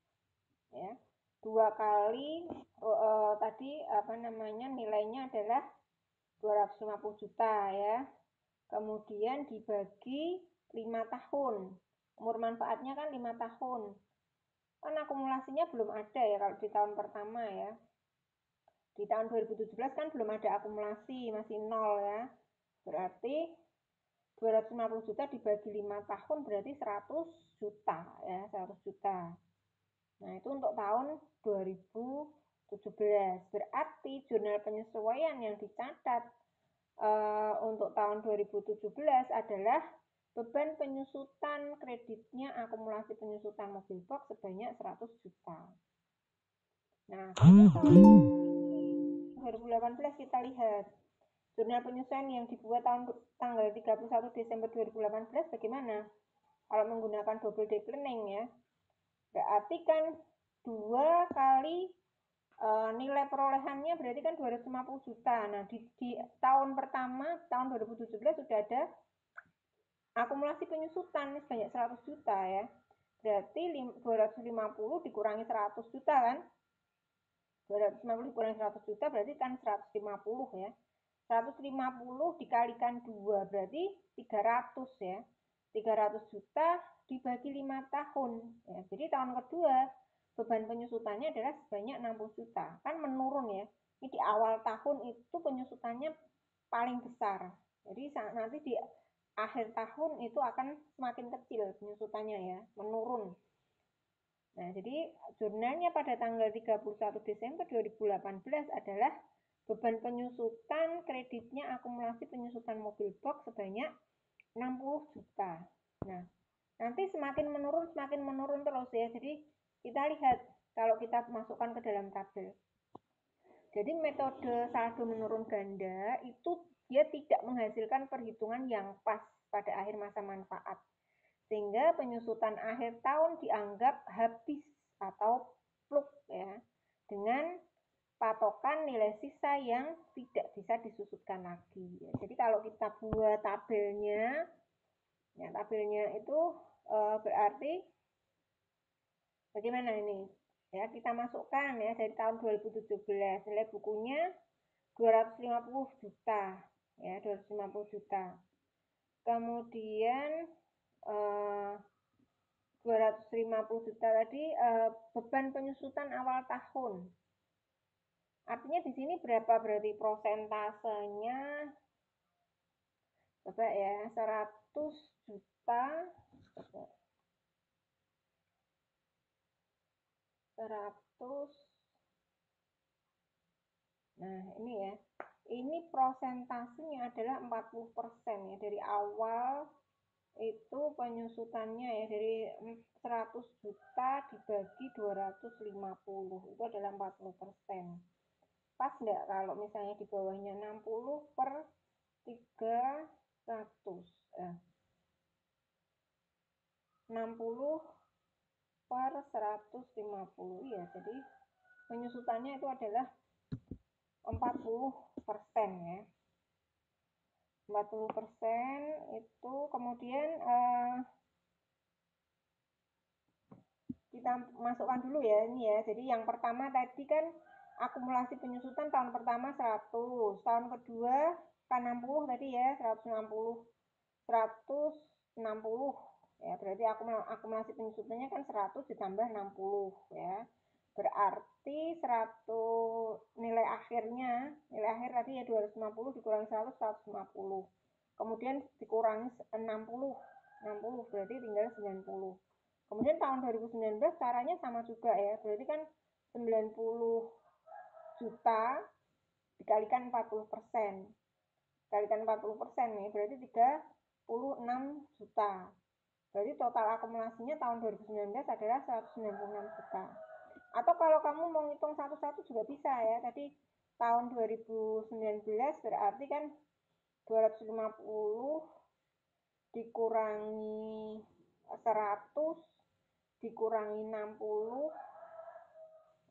tadi nilainya adalah 250 juta ya. Kemudian dibagi 5 tahun. Umur manfaatnya kan 5 tahun. Kan akumulasinya belum ada ya kalau di tahun pertama ya. Di tahun 2017 kan belum ada akumulasi, masih 0 ya. Berarti 250 juta dibagi 5 tahun berarti 100 juta ya, 100 juta. Nah, itu untuk tahun 2017. Berarti jurnal penyesuaian yang dicatat untuk tahun 2017 adalah beban penyusutan kreditnya akumulasi penyusutan mobil box sebanyak 100 juta. Nah, tahun 2018 kita lihat jurnal penyesuaian yang dibuat tanggal 31 Desember 2018 bagaimana? Kalau menggunakan double declining ya, berarti kan 2 kali nilai perolehannya berarti kan 250 juta. Nah, di tahun pertama, tahun 2017 sudah ada akumulasi penyusutan sebanyak 100 juta ya. Berarti 250 dikurangi 100 juta kan? 250 dikurangi 100 juta berarti kan 150 ya. 150 dikalikan 2 berarti 300 ya. 300 juta dibagi 5 tahun ya. Jadi tahun kedua beban penyusutannya adalah sebanyak 60 juta. Kan menurun ya. Ini di awal tahun itu penyusutannya paling besar. Jadi nanti di akhir tahun itu akan semakin kecil penyusutannya ya, menurun. Nah, jadi jurnalnya pada tanggal 31 Desember 2018 adalah beban penyusutan kreditnya akumulasi penyusutan mobil box sebanyak 60 juta. Nah, nanti semakin menurun terus ya. Jadi kita lihat kalau kita masukkan ke dalam tabel. Jadi metode saldo menurun ganda itu dia tidak menghasilkan perhitungan yang pas pada akhir masa manfaat. Sehingga penyusutan akhir tahun dianggap habis atau pluk ya, dengan patokan nilai sisa yang tidak bisa disusutkan lagi. Ya, jadi kalau kita buat tabelnya, ya tabelnya itu berarti bagaimana ini? Ya, kita masukkan ya dari tahun 2017 nilai bukunya 250 juta ya, 250 juta. Kemudian 250 juta tadi beban penyusutan awal tahun. Artinya di sini berapa berarti prosentasenya? Coba ya, 100 juta. Coba. 100. Nah, ini ya. Ini prosentasenya adalah 40% ya. Dari awal itu penyusutannya ya dari 100 juta dibagi 250 itu adalah 40%. Pas enggak kalau misalnya di bawahnya 60 per 300 60 per 150 ya, jadi penyusutannya itu adalah 40% ya, 40% itu. Kemudian kita masukkan dulu ya ini ya. Jadi yang pertama tadi kan akumulasi penyusutan tahun pertama 100, tahun kedua kan 60 tadi ya, 160 ya, berarti akumulasi penyusutannya kan 100 ditambah 60 ya. Berarti 100 nilai akhir tadi ya 250 dikurangi 100 150. Kemudian dikurangi 60 berarti tinggal 90. Kemudian tahun 2019 caranya sama juga ya. Berarti kan 90 juta dikalikan 40%. Dikalikan 40% nih, berarti 36 juta. Berarti total akumulasinya tahun 2019 adalah 196 juta. Atau kalau kamu mau ngitung satu-satu juga bisa ya. Tadi tahun 2019 berarti kan 250 dikurangi 100 dikurangi 60,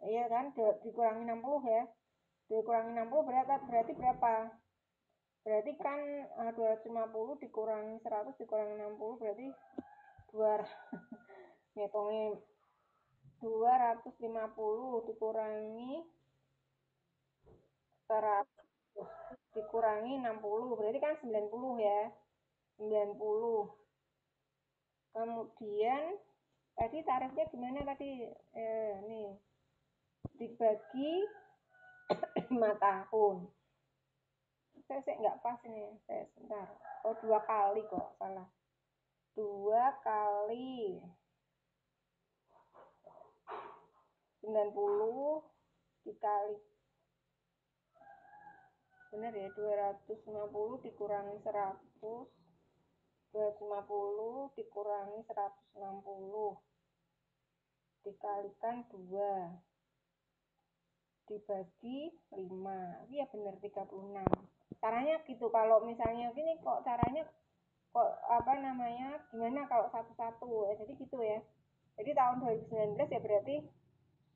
iya kan, dikurangi 60 ya. Dikurangi 60 berarti berapa? Berarti kan 250 dikurangi 100 dikurangi 60 berarti 200. Ngitungnya 250 dikurangi 100 dikurangi 60 berarti kan 90 ya. 90. Kemudian tadi tarifnya gimana tadi? Nih dibagi 5 tahun. Saya nggak pas nih, saya sebentar. Oh 2 kali kok, salah. 2 kali 90 dikali, benar ya, 250 dikurangi 100, 250 dikurangi 160 dikalikan 2 dibagi 5, iya benar 36. Caranya gitu. Kalau misalnya gini kok caranya kok apa namanya, gimana kalau satu-satu ya, jadi gitu ya. Jadi tahun 2019 ya berarti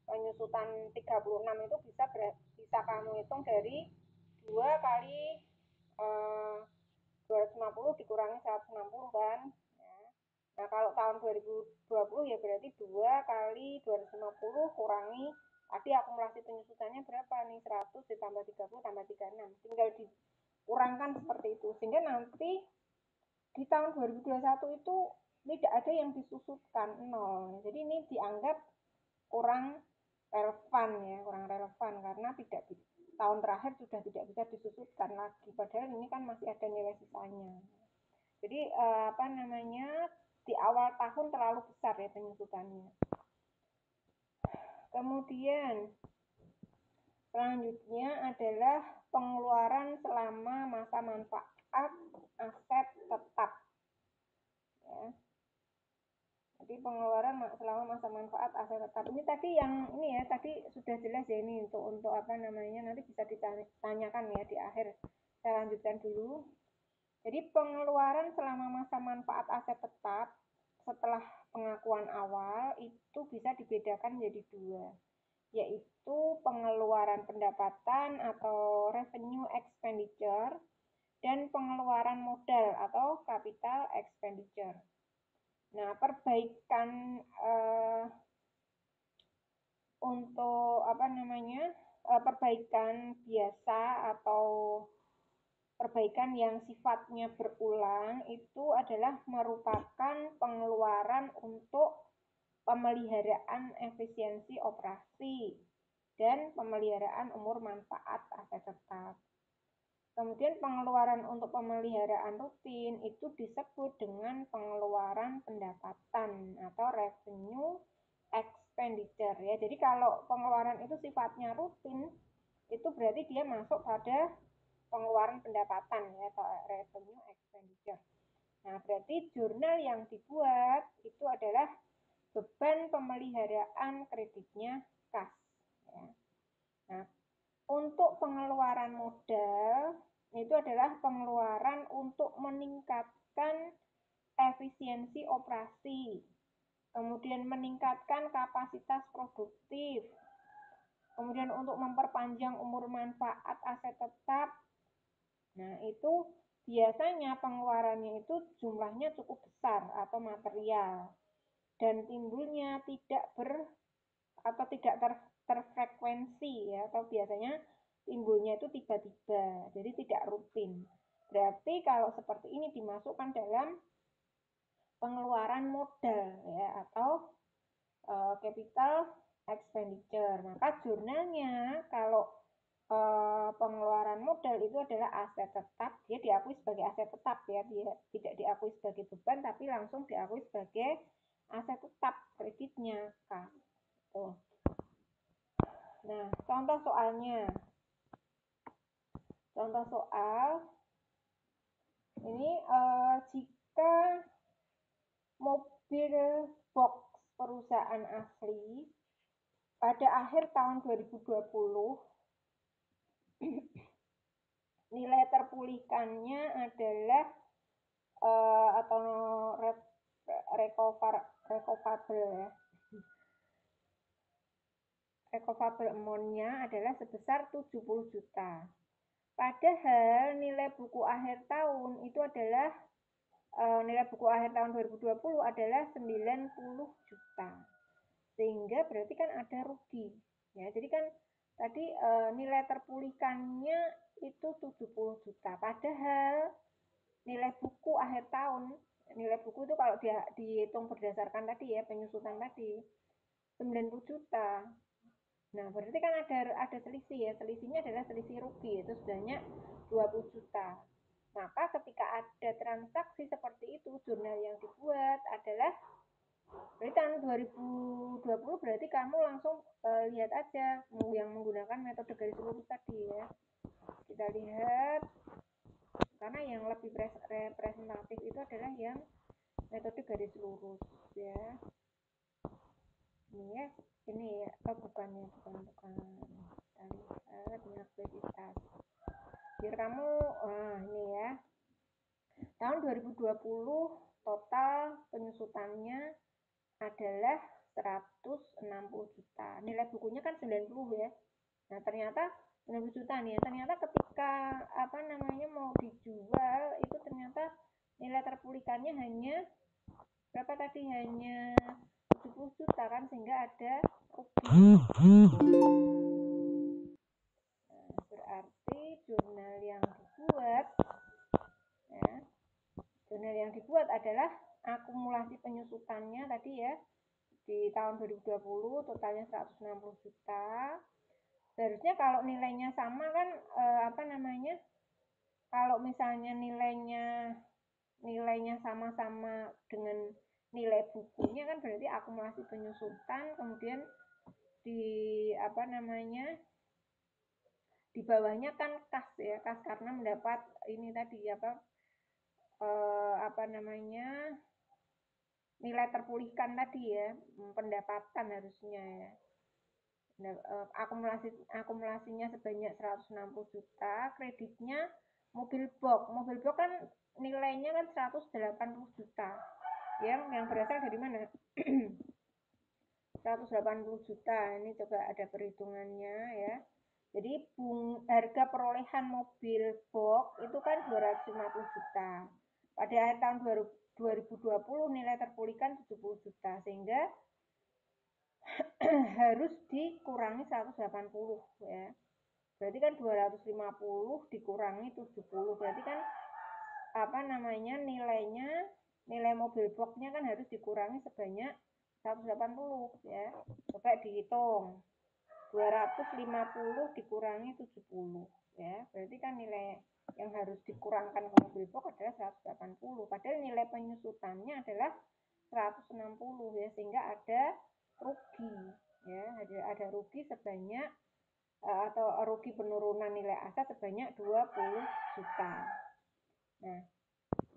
penyusutan 36 itu bisa kamu hitung dari 2 kali 250 dikurangi 160 kan. Nah kalau tahun 2020 ya berarti 2 kali 250 kurangi tadi akumulasi penyusutannya berapa nih, 100 ditambah 30 tambah 36, tinggal dikurangkan seperti itu, sehingga nanti di tahun 2021 itu tidak ada yang disusutkan, nol. Jadi ini dianggap kurang relevan ya, kurang relevan karena tidak tahun terakhir sudah tidak bisa disusutkan lagi, padahal ini kan masih ada nilai sisanya. Jadi apa namanya, di awal tahun terlalu besar ya penyusutannya. Kemudian selanjutnya adalah pengeluaran selama masa manfaat aset tetap. Ya. Jadi pengeluaran selama masa manfaat aset tetap. Ini tadi yang ini ya, tadi sudah jelas ya ini untuk apa namanya, nanti bisa ditanyakan ya di akhir. Saya lanjutkan dulu. Jadi pengeluaran selama masa manfaat aset tetap setelah pengakuan awal itu bisa dibedakan menjadi dua, yaitu pengeluaran pendapatan atau revenue expenditure dan pengeluaran modal atau capital expenditure. Nah, perbaikan untuk apa namanya, perbaikan biasa atau perbaikan yang sifatnya berulang itu adalah merupakan pengeluaran untuk pemeliharaan efisiensi operasi dan pemeliharaan umur manfaat aset tetap. Kemudian pengeluaran untuk pemeliharaan rutin itu disebut dengan pengeluaran pendapatan atau revenue expenditure ya. Jadi kalau pengeluaran itu sifatnya rutin, itu berarti dia masuk pada pengeluaran pendapatan ya, atau revenue expenditure. Nah, berarti jurnal yang dibuat itu adalah beban pemeliharaan kreditnya kas. Ya. Nah, untuk pengeluaran modal itu adalah pengeluaran untuk meningkatkan efisiensi operasi, kemudian meningkatkan kapasitas produktif, kemudian untuk memperpanjang umur manfaat aset tetap. Nah, itu biasanya pengeluarannya itu jumlahnya cukup besar atau material dan timbulnya tidak terfrekuensi ya, atau biasanya timbulnya itu tiba-tiba, jadi tidak rutin. Berarti kalau seperti ini dimasukkan dalam pengeluaran modal ya, atau capital expenditure. Maka jurnalnya kalau pengeluaran modal itu adalah aset tetap, dia diakui sebagai aset tetap ya, dia tidak diakui sebagai beban tapi langsung diakui sebagai aset tetap kreditnya kas. Tuh. Nah, contoh soalnya. Contoh soal ini jika mobil box perusahaan asli pada akhir tahun 2020 nilai terpulihkannya adalah atau recoverable ya. Recoverable amount-nya adalah sebesar 70 juta. Padahal nilai buku akhir tahun itu adalah nilai buku akhir tahun 2020 adalah 90 juta. Sehingga berarti kan ada rugi. Ya, jadi kan tadi nilai terpulihkannya itu 70 juta. Padahal nilai buku akhir tahun, nilai buku itu kalau dia dihitung berdasarkan tadi ya, penyusutan tadi 90 juta. Nah, berarti kan ada selisih ya. Selisihnya adalah selisih rugi, itu sebanyak 20 juta. Maka ketika ada transaksi seperti itu, jurnal yang dibuat adalah berarti tahun 2020 berarti kamu langsung lihat aja yang menggunakan metode garis lurus tadi ya. Kita lihat, karena yang lebih representatif itu adalah yang metode garis lurus ya. Ini ya, ini ya, bukan. Kita lihat ini aktivitas. Biar kamu, ini ya. Tahun 2020 total penyusutannya adalah 160 juta. Nilai bukunya kan 90 ya. Nah, ternyata 90 juta nih. Ternyata ketika mau dijual itu ternyata nilai terpulihkannya hanya berapa tadi? Hanya 70 juta kan, sehingga ada rugi. Nah, berarti jurnal yang dibuat adalah akumulasi penyusutannya tadi ya. Di tahun 2020 totalnya 160 juta. Seharusnya kalau nilainya sama kan kalau misalnya nilainya sama-sama dengan nilai bukunya kan berarti akumulasi penyusutan, kemudian di di bawahnya kan kas ya, kas karena mendapat ini tadi nilai terpulihkan tadi ya, pendapatan harusnya ya. Akumulasinya sebanyak 160 juta, kreditnya mobil box kan nilainya kan 180 juta. Yang berasal dari mana? 180 juta. Ini coba ada perhitungannya ya. Jadi harga perolehan mobil box itu kan 250 juta. Pada akhir tahun 2020 nilai terpulihkan 70 juta, sehingga harus dikurangi 180 ya. Berarti kan 250 dikurangi 70. Berarti kan nilai mobil box-nya kan harus dikurangi sebanyak 180 ya. Coba dihitung. 250 dikurangi 70 ya. Berarti kan nilai yang harus dikurangkan ke mobil box adalah 180. Padahal nilai penyusutannya adalah 160 ya, sehingga ada rugi ya, ada rugi sebanyak atau rugi penurunan nilai aset sebanyak 20 juta. Nah,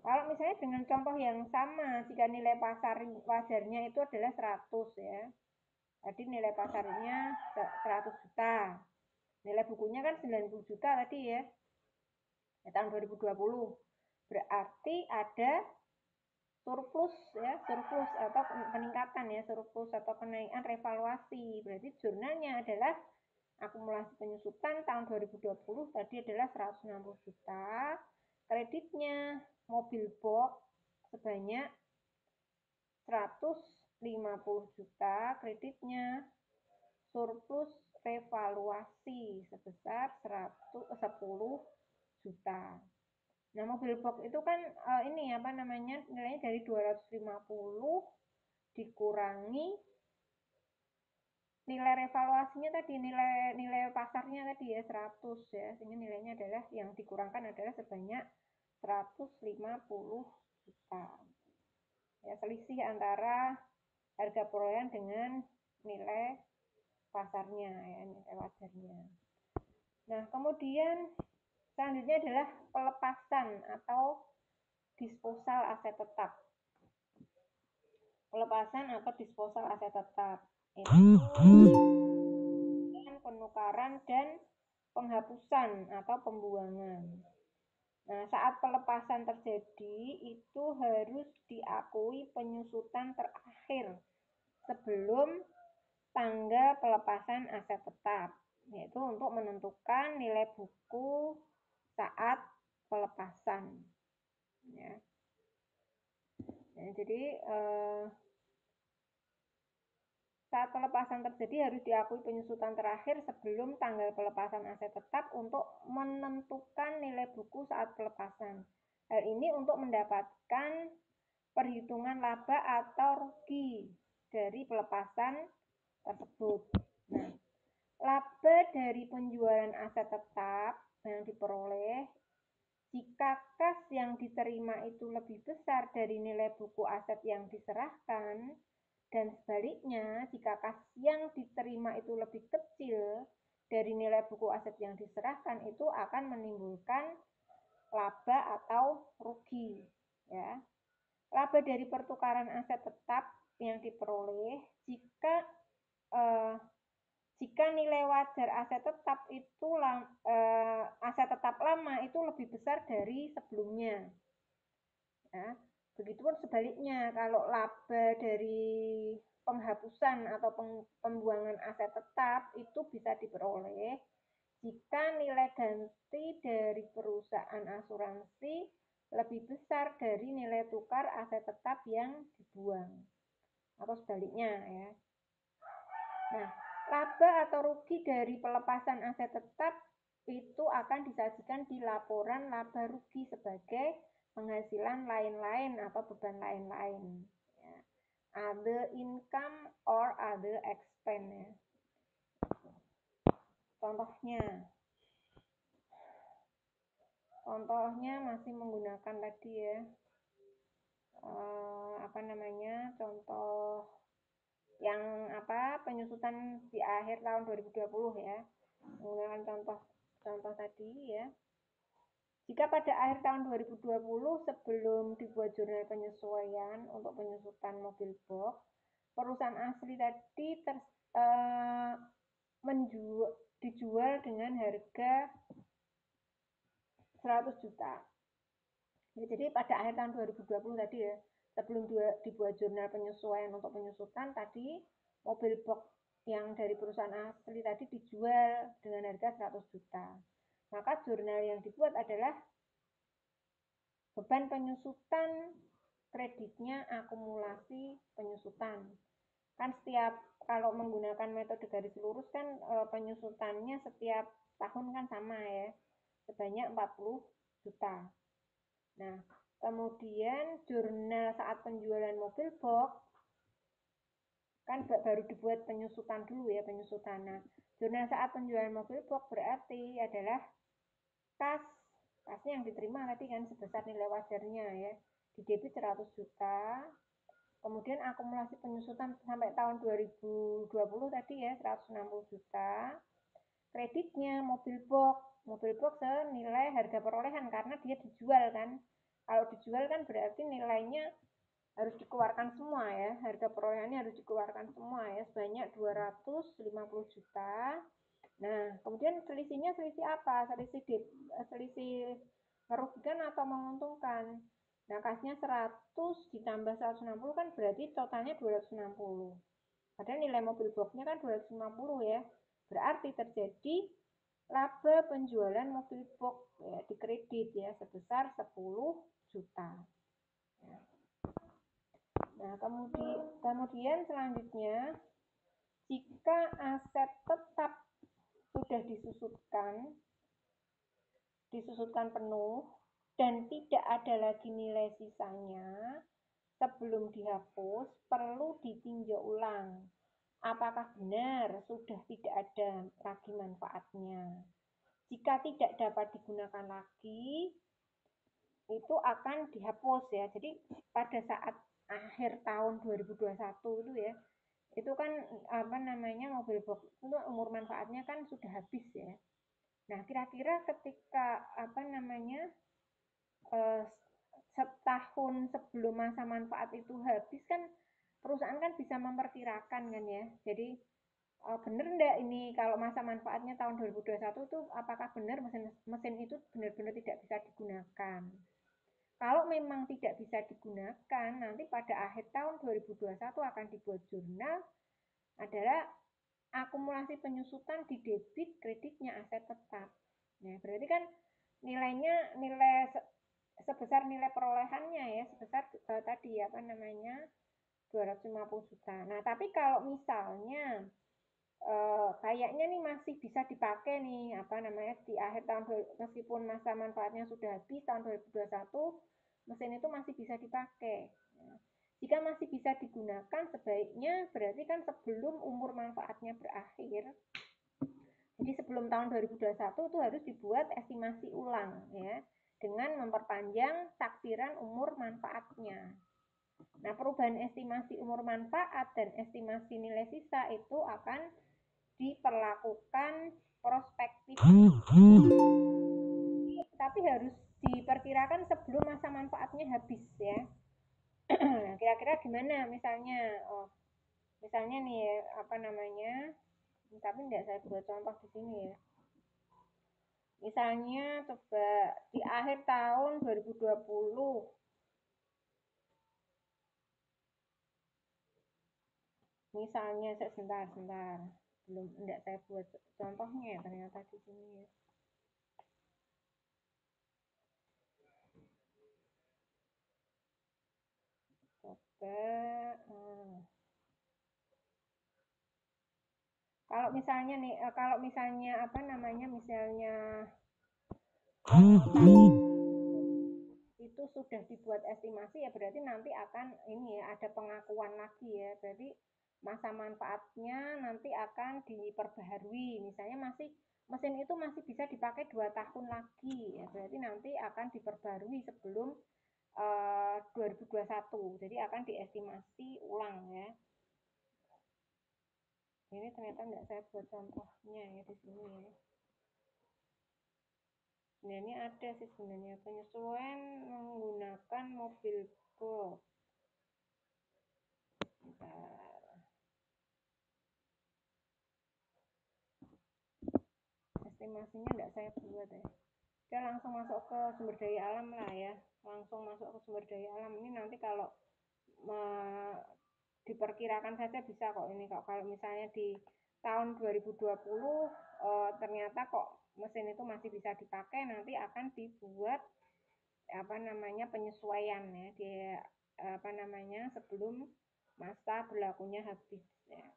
kalau misalnya dengan contoh yang sama, jika nilai pasarnya itu adalah 100 ya. Tadi nilai pasarnya 100 juta. Nilai bukunya kan 90 juta tadi ya. Tahun 2020. Berarti ada surplus atau peningkatan ya, surplus atau kenaikan revaluasi. Berarti jurnalnya adalah akumulasi penyusutan tahun 2020 tadi adalah 160 juta. Kreditnya mobil box sebanyak 150 juta, kreditnya surplus revaluasi sebesar 10 juta. Nah, mobil box itu kan nilainya dari 250 dikurangi nilai revaluasinya tadi, nilai pasarnya tadi ya 100 ya, sehingga nilainya adalah yang dikurangkan adalah sebanyak 150 juta. Ya, selisih antara harga perolehan dengan nilai pasarnya ya, nilai wajarnya. Nah, kemudian selanjutnya adalah pelepasan atau disposal aset tetap. Pelepasan atau disposal aset tetap itu penukaran dan penghapusan atau pembuangan. Nah, saat pelepasan terjadi itu harus diakui penyusutan terakhir sebelum tanggal pelepasan aset tetap, yaitu untuk menentukan nilai buku saat pelepasan. Ya. Nah, jadi saat pelepasan terjadi harus diakui penyusutan terakhir sebelum tanggal pelepasan aset tetap untuk menentukan nilai buku saat pelepasan. Hal ini untuk mendapatkan perhitungan laba atau rugi dari pelepasan tersebut. Nah, laba dari penjualan aset tetap yang diperoleh jika kas yang diterima itu lebih besar dari nilai buku aset yang diserahkan, dan sebaliknya, jika kas yang diterima itu lebih kecil dari nilai buku aset yang diserahkan, itu akan menimbulkan laba atau rugi. Ya. Laba dari pertukaran aset tetap yang diperoleh jika nilai wajar aset tetap itu aset tetap lama itu lebih besar dari sebelumnya. Ya. Begitupun sebaliknya, kalau laba dari penghapusan atau pembuangan aset tetap itu bisa diperoleh jika nilai ganti dari perusahaan asuransi lebih besar dari nilai tukar aset tetap yang dibuang atau sebaliknya ya. Nah, laba atau rugi dari pelepasan aset tetap itu akan disajikan di laporan laba rugi sebagai penghasilan lain-lain atau beban lain-lain. Ya. Other income or other expense. Ya. Contohnya masih menggunakan tadi ya, contoh yang penyusutan di akhir tahun 2020 ya, menggunakan contoh tadi ya. Jika pada akhir tahun 2020 sebelum dibuat jurnal penyesuaian untuk penyusutan mobil box, perusahaan asli tadi dijual dengan harga 100 juta. Ya, jadi pada akhir tahun 2020 tadi ya, sebelum dibuat jurnal penyesuaian untuk penyusutan tadi, mobil box yang dari perusahaan asli tadi dijual dengan harga 100 juta. Maka jurnal yang dibuat adalah beban penyusutan kreditnya akumulasi penyusutan. Kan setiap kalau menggunakan metode garis lurus kan penyusutannya setiap tahun kan sama ya, sebanyak 40 juta. Nah, kemudian jurnal saat penjualan mobil box kan baru dibuat penyusutan dulu ya, penyusutan. Nah, jurnal saat penjualan mobil box berarti adalah kasnya yang diterima tadi kan sebesar nilai wajarnya ya, di debit 100 juta, kemudian akumulasi penyusutan sampai tahun 2020 tadi ya 160 juta, kreditnya mobil box senilai harga perolehan karena dia dijual kan, kalau dijual kan berarti nilainya harus dikeluarkan semua ya, harga perolehannya harus dikeluarkan semua ya, sebanyak 250 juta. Nah, kemudian selisihnya selisih apa? Selisih merugikan atau menguntungkan. Nah, kasnya 100 ditambah 160 kan berarti totalnya 260. Padahal nilai mobil boxnya kan 250 ya. Berarti terjadi laba penjualan mobil box ya, di kredit ya sebesar 10 juta. Ya. Nah, kemudian selanjutnya jika aset tetap sudah disusutkan penuh dan tidak ada lagi nilai sisanya, sebelum dihapus perlu ditinjau ulang apakah benar sudah tidak ada lagi manfaatnya. Jika tidak dapat digunakan lagi, itu akan dihapus ya. Jadi pada saat akhir tahun 2021 itu ya, itu kan mobil box itu umur manfaatnya kan sudah habis ya. Nah, kira-kira ketika setahun sebelum masa manfaat itu habis kan perusahaan kan bisa memperkirakan kan ya. Jadi bener enggak ini kalau masa manfaatnya tahun 2021 itu apakah benar mesin itu benar-benar tidak bisa digunakan. Kalau memang tidak bisa digunakan, nanti pada akhir tahun 2021 akan dibuat jurnal adalah akumulasi penyusutan di debit kreditnya aset tetap. Nah, berarti kan nilainya nilai sebesar nilai perolehannya ya sebesar tadi apa namanya 250 juta. Nah, tapi kalau misalnya kayaknya nih masih bisa dipakai nih apa namanya di akhir tahun meskipun masa manfaatnya sudah habis tahun 2021 mesin itu masih bisa dipakai. Nah, jika masih bisa digunakan sebaiknya berarti kan sebelum umur manfaatnya berakhir. Jadi sebelum tahun 2021 itu harus dibuat estimasi ulang ya dengan memperpanjang taksiran umur manfaatnya. Nah, perubahan estimasi umur manfaat dan estimasi nilai sisa itu akan diperlakukan prospektif, tapi harus diperkirakan sebelum masa manfaatnya habis ya. Nah, kira-kira gimana misalnya misalnya nih apa namanya, tapi tidak saya buat contoh di sini ya. Misalnya coba di akhir tahun 2020 misalnya sebentar belum enggak saya buat contohnya ternyata di sini ya. Coba kalau misalnya nih kalau misalnya apa namanya misalnya itu sudah dibuat estimasi ya berarti nanti akan ini ya ada pengakuan lagi ya berarti masa manfaatnya nanti akan diperbaharui misalnya masih mesin itu masih bisa dipakai 2 tahun lagi ya berarti nanti akan diperbarui sebelum 2021 jadi akan diestimasi ulang ya ini ternyata enggak saya buat contohnya ya di sini ya sebenarnya ada sih sebenarnya penyesuaian menggunakan mobil box estimasinya enggak saya buat ya kita langsung masuk ke sumber daya alam lah ya langsung masuk ke sumber daya alam ini nanti kalau diperkirakan saja bisa kok ini kok kalau misalnya di tahun 2020 ternyata kok mesin itu masih bisa dipakai nanti akan dibuat apa namanya penyesuaian ya di apa namanya sebelum masa berlakunya habis ya.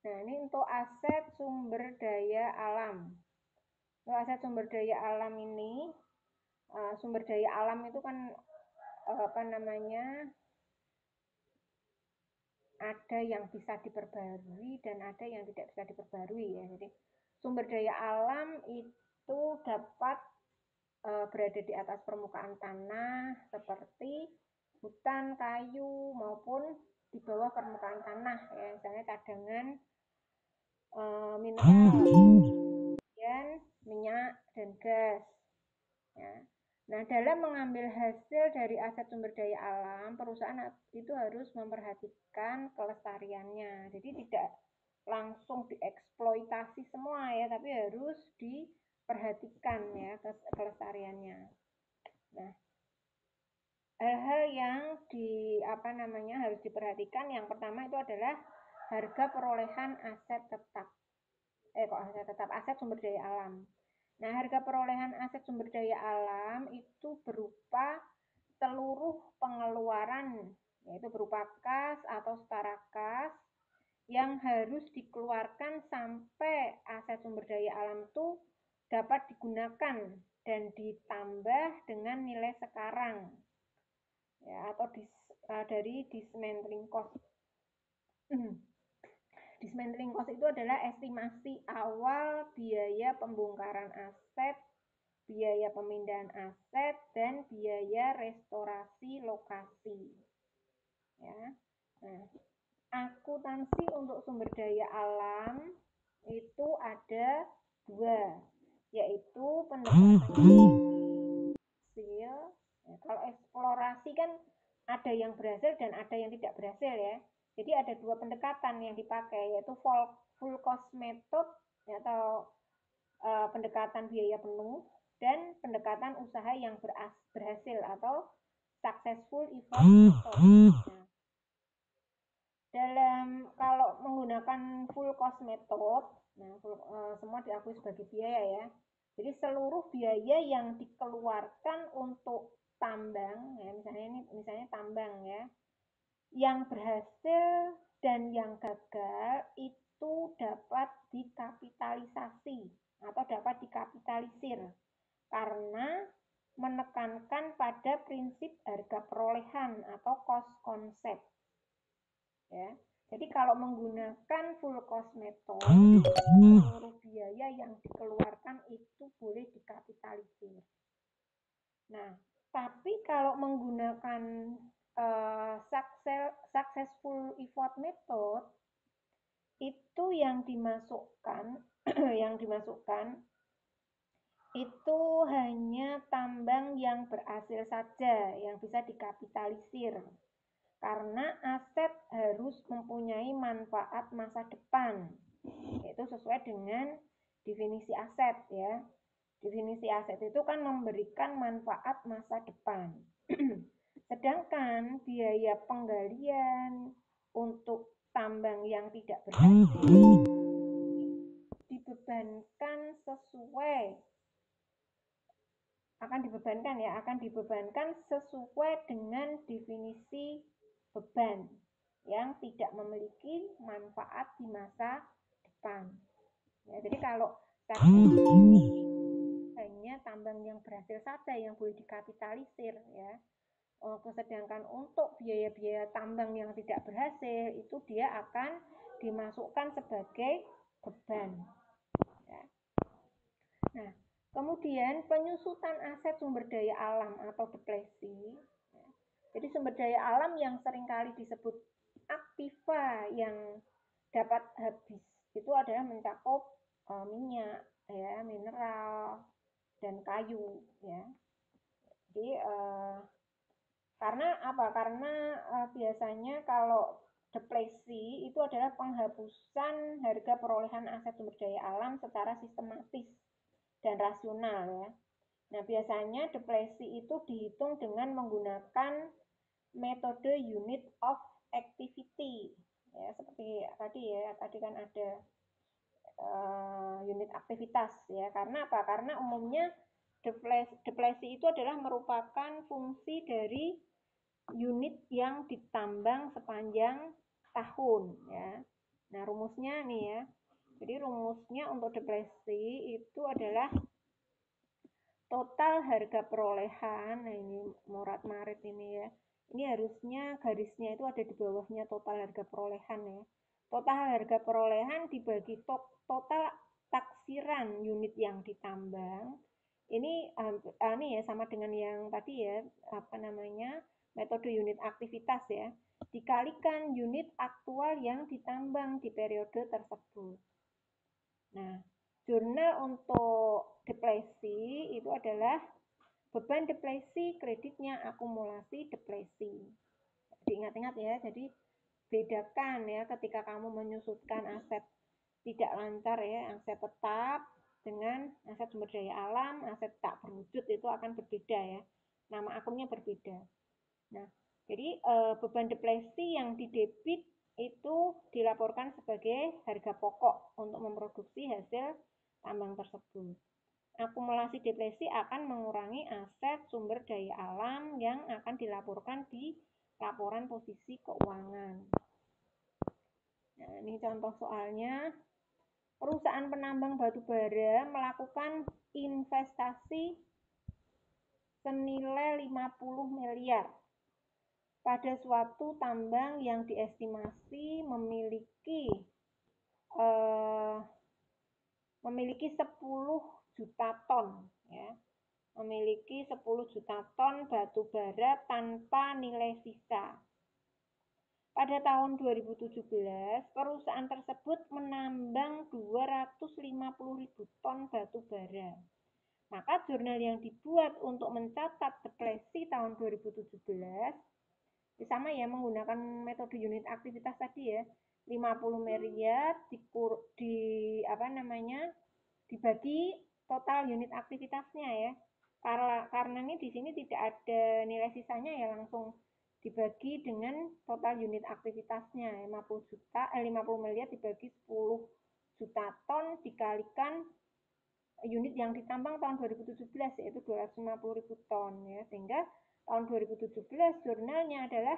Nah ini untuk aset sumber daya alam. Untuk aset sumber daya alam ini sumber daya alam itu kan apa namanya ada yang bisa diperbarui dan ada yang tidak bisa diperbarui ya. Jadi sumber daya alam itu dapat berada di atas permukaan tanah seperti hutan, kayu maupun di bawah permukaan tanah ya. Misalnya cadangan mineral, dan minyak dan gas. Ya. Nah, dalam mengambil hasil dari aset sumber daya alam, perusahaan itu harus memperhatikan kelestariannya. Jadi tidak langsung dieksploitasi semua ya, tapi harus diperhatikan ya kelestariannya. Nah, hal-hal yang apa namanya harus diperhatikan yang pertama itu adalah harga perolehan aset tetap. Aset sumber daya alam. Nah, harga perolehan aset sumber daya alam itu berupa seluruh pengeluaran, yaitu berupa kas atau setara kas yang harus dikeluarkan sampai aset sumber daya alam itu dapat digunakan dan ditambah dengan nilai sekarang ya atau dari dismantling cost. Dismantling cost itu adalah estimasi awal biaya pembongkaran aset, biaya pemindahan aset, dan biaya restorasi lokasi. Ya. Nah, akuntansi untuk sumber daya alam itu ada dua, yaitu pendekatan hasil. Nah, kalau eksplorasi kan ada yang berhasil dan ada yang tidak berhasil ya. Jadi ada dua pendekatan yang dipakai, yaitu full cost method atau pendekatan biaya penuh dan pendekatan usaha yang berhasil atau successful effort method. Nah, dalam kalau menggunakan full cost method, nah semua diakui sebagai biaya ya. Jadi seluruh biaya yang dikeluarkan untuk tambang, ya misalnya tambang ya, yang berhasil dan yang gagal itu dapat dikapitalisasi atau dapat dikapitalisir karena menekankan pada prinsip harga perolehan atau cost concept ya. Jadi kalau menggunakan full cost method, seluruh biaya yang dikeluarkan itu boleh dikapitalisir. Nah, tapi kalau menggunakan successful effort method itu yang dimasukkan yang dimasukkan itu hanya tambang yang berhasil saja yang bisa dikapitalisir karena aset harus mempunyai manfaat masa depan, yaitu sesuai dengan definisi aset ya. Definisi aset itu kan memberikan manfaat masa depan. Sedangkan biaya penggalian untuk tambang yang tidak berhasil dibebankan sesuai akan dibebankan sesuai dengan definisi beban yang tidak memiliki manfaat di masa depan. Ya, jadi kalau hanya tambang yang berhasil saja yang boleh dikapitalisir ya. Sedangkan untuk biaya-biaya tambang yang tidak berhasil itu dia akan dimasukkan sebagai beban. Ya. Nah, kemudian penyusutan aset sumber daya alam atau depresi. Jadi sumber daya alam yang seringkali disebut aktiva yang dapat habis itu adalah mencakup minyak, ya, mineral dan kayu, ya. Jadi karena apa? Karena biasanya kalau depresi itu adalah penghapusan harga perolehan aset sumber daya alam secara sistematis dan rasional ya. Nah, biasanya depresi itu dihitung dengan menggunakan metode unit of activity. Ya, seperti tadi kan ada unit aktivitas ya. Karena apa? Karena umumnya depresi itu adalah merupakan fungsi dari unit yang ditambang sepanjang tahun ya. Nah, rumusnya nih ya. Jadi rumusnya untuk depresi itu adalah total harga perolehan. Nah, ini Morat Marit ini ya. Ini harusnya garisnya itu ada di bawahnya total harga perolehan ya. Total harga perolehan dibagi total taksiran unit yang ditambang. Ini ya sama dengan yang tadi ya, apa namanya? Metode unit aktivitas ya. Dikalikan unit aktual yang ditambang di periode tersebut. Nah, jurnal untuk depresi itu adalah beban depresi, kreditnya akumulasi depresi. Diingat-ingat ya, jadi bedakan ya ketika kamu menyusutkan aset tidak lancar ya, aset tetap dengan aset sumber daya alam, aset tak berwujud itu akan berbeda ya. Nama akunnya berbeda. Nah, jadi beban depresi yang didebit itu dilaporkan sebagai harga pokok untuk memproduksi hasil tambang tersebut. Akumulasi depresi akan mengurangi aset sumber daya alam yang akan dilaporkan di laporan posisi keuangan. Nah, ini contoh soalnya. Perusahaan penambang batu bara melakukan investasi senilai 50 miliar pada suatu tambang yang diestimasi memiliki 10 juta ton ya. Memiliki 10 juta ton batu bara tanpa nilai sisa. Pada tahun 2017, perusahaan tersebut menambang 250.000 ton batu bara. Maka jurnal yang dibuat untuk mencatat depresi tahun 2017 Sama ya, menggunakan metode unit aktivitas tadi ya. 50 miliar di apa namanya? Dibagi total unit aktivitasnya ya. Karena ini di sini tidak ada nilai sisanya ya, langsung dibagi dengan total unit aktivitasnya. 50 miliar dibagi 10 juta ton dikalikan unit yang ditambang tahun 2017 yaitu 250.000 ton ya, sehingga tahun 2017 jurnalnya adalah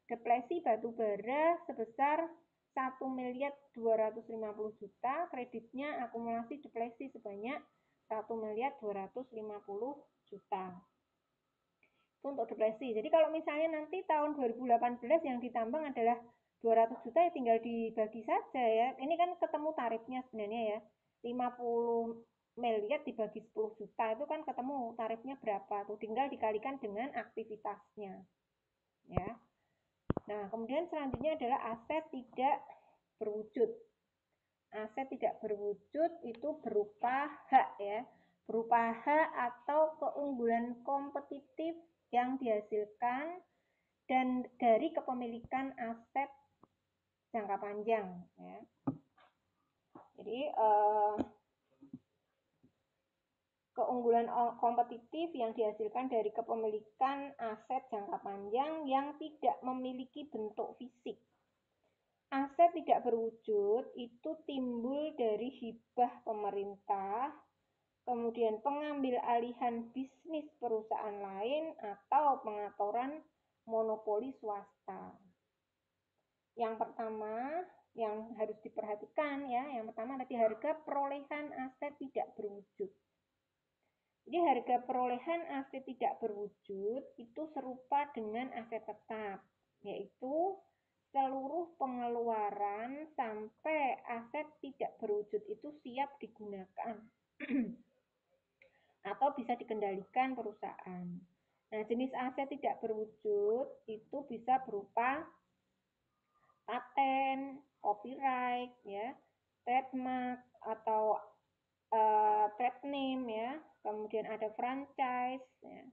depresi batu bara sebesar 1.250.000.000, kreditnya akumulasi depresi sebanyak 1.250.000.000. Itu untuk depresi. Jadi kalau misalnya nanti tahun 2018 yang ditambang adalah 200 juta ya tinggal dibagi saja ya. Ini kan ketemu tarifnya sebenarnya ya. 50 miliar dibagi 10 juta itu kan ketemu tarifnya berapa tuh, tinggal dikalikan dengan aktivitasnya ya. Nah, kemudian selanjutnya adalah aset tidak berwujud. Aset tidak berwujud itu berupa hak ya, berupa hak atau keunggulan kompetitif yang dihasilkan dan dari kepemilikan aset jangka panjang ya. Jadi keunggulan kompetitif yang dihasilkan dari kepemilikan aset jangka panjang yang tidak memiliki bentuk fisik. Aset tidak berwujud itu timbul dari hibah pemerintah, kemudian pengambil alihan bisnis perusahaan lain, atau pengaturan monopoli swasta. Yang pertama yang harus diperhatikan ya, yang pertama tadi harga perolehan aset tidak berwujud. Jadi harga perolehan aset tidak berwujud itu serupa dengan aset tetap, yaitu seluruh pengeluaran sampai aset tidak berwujud itu siap digunakan atau bisa dikendalikan perusahaan. Nah, jenis aset tidak berwujud itu bisa berupa paten, copyright, ya, trademark atau trade name ya, kemudian ada franchise ya.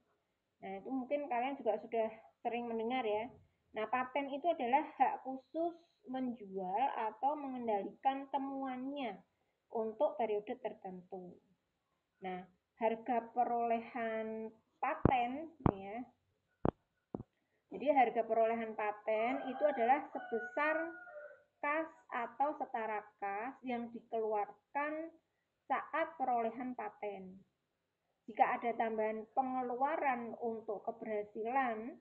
Nah, itu mungkin kalian juga sudah sering mendengar ya. Nah, paten itu adalah hak khusus menjual atau mengendalikan temuannya untuk periode tertentu. Nah, harga perolehan paten ya. Jadi harga perolehan paten itu adalah sebesar kas atau setara kas yang dikeluarkan saat perolehan paten. Jika ada tambahan pengeluaran untuk keberhasilan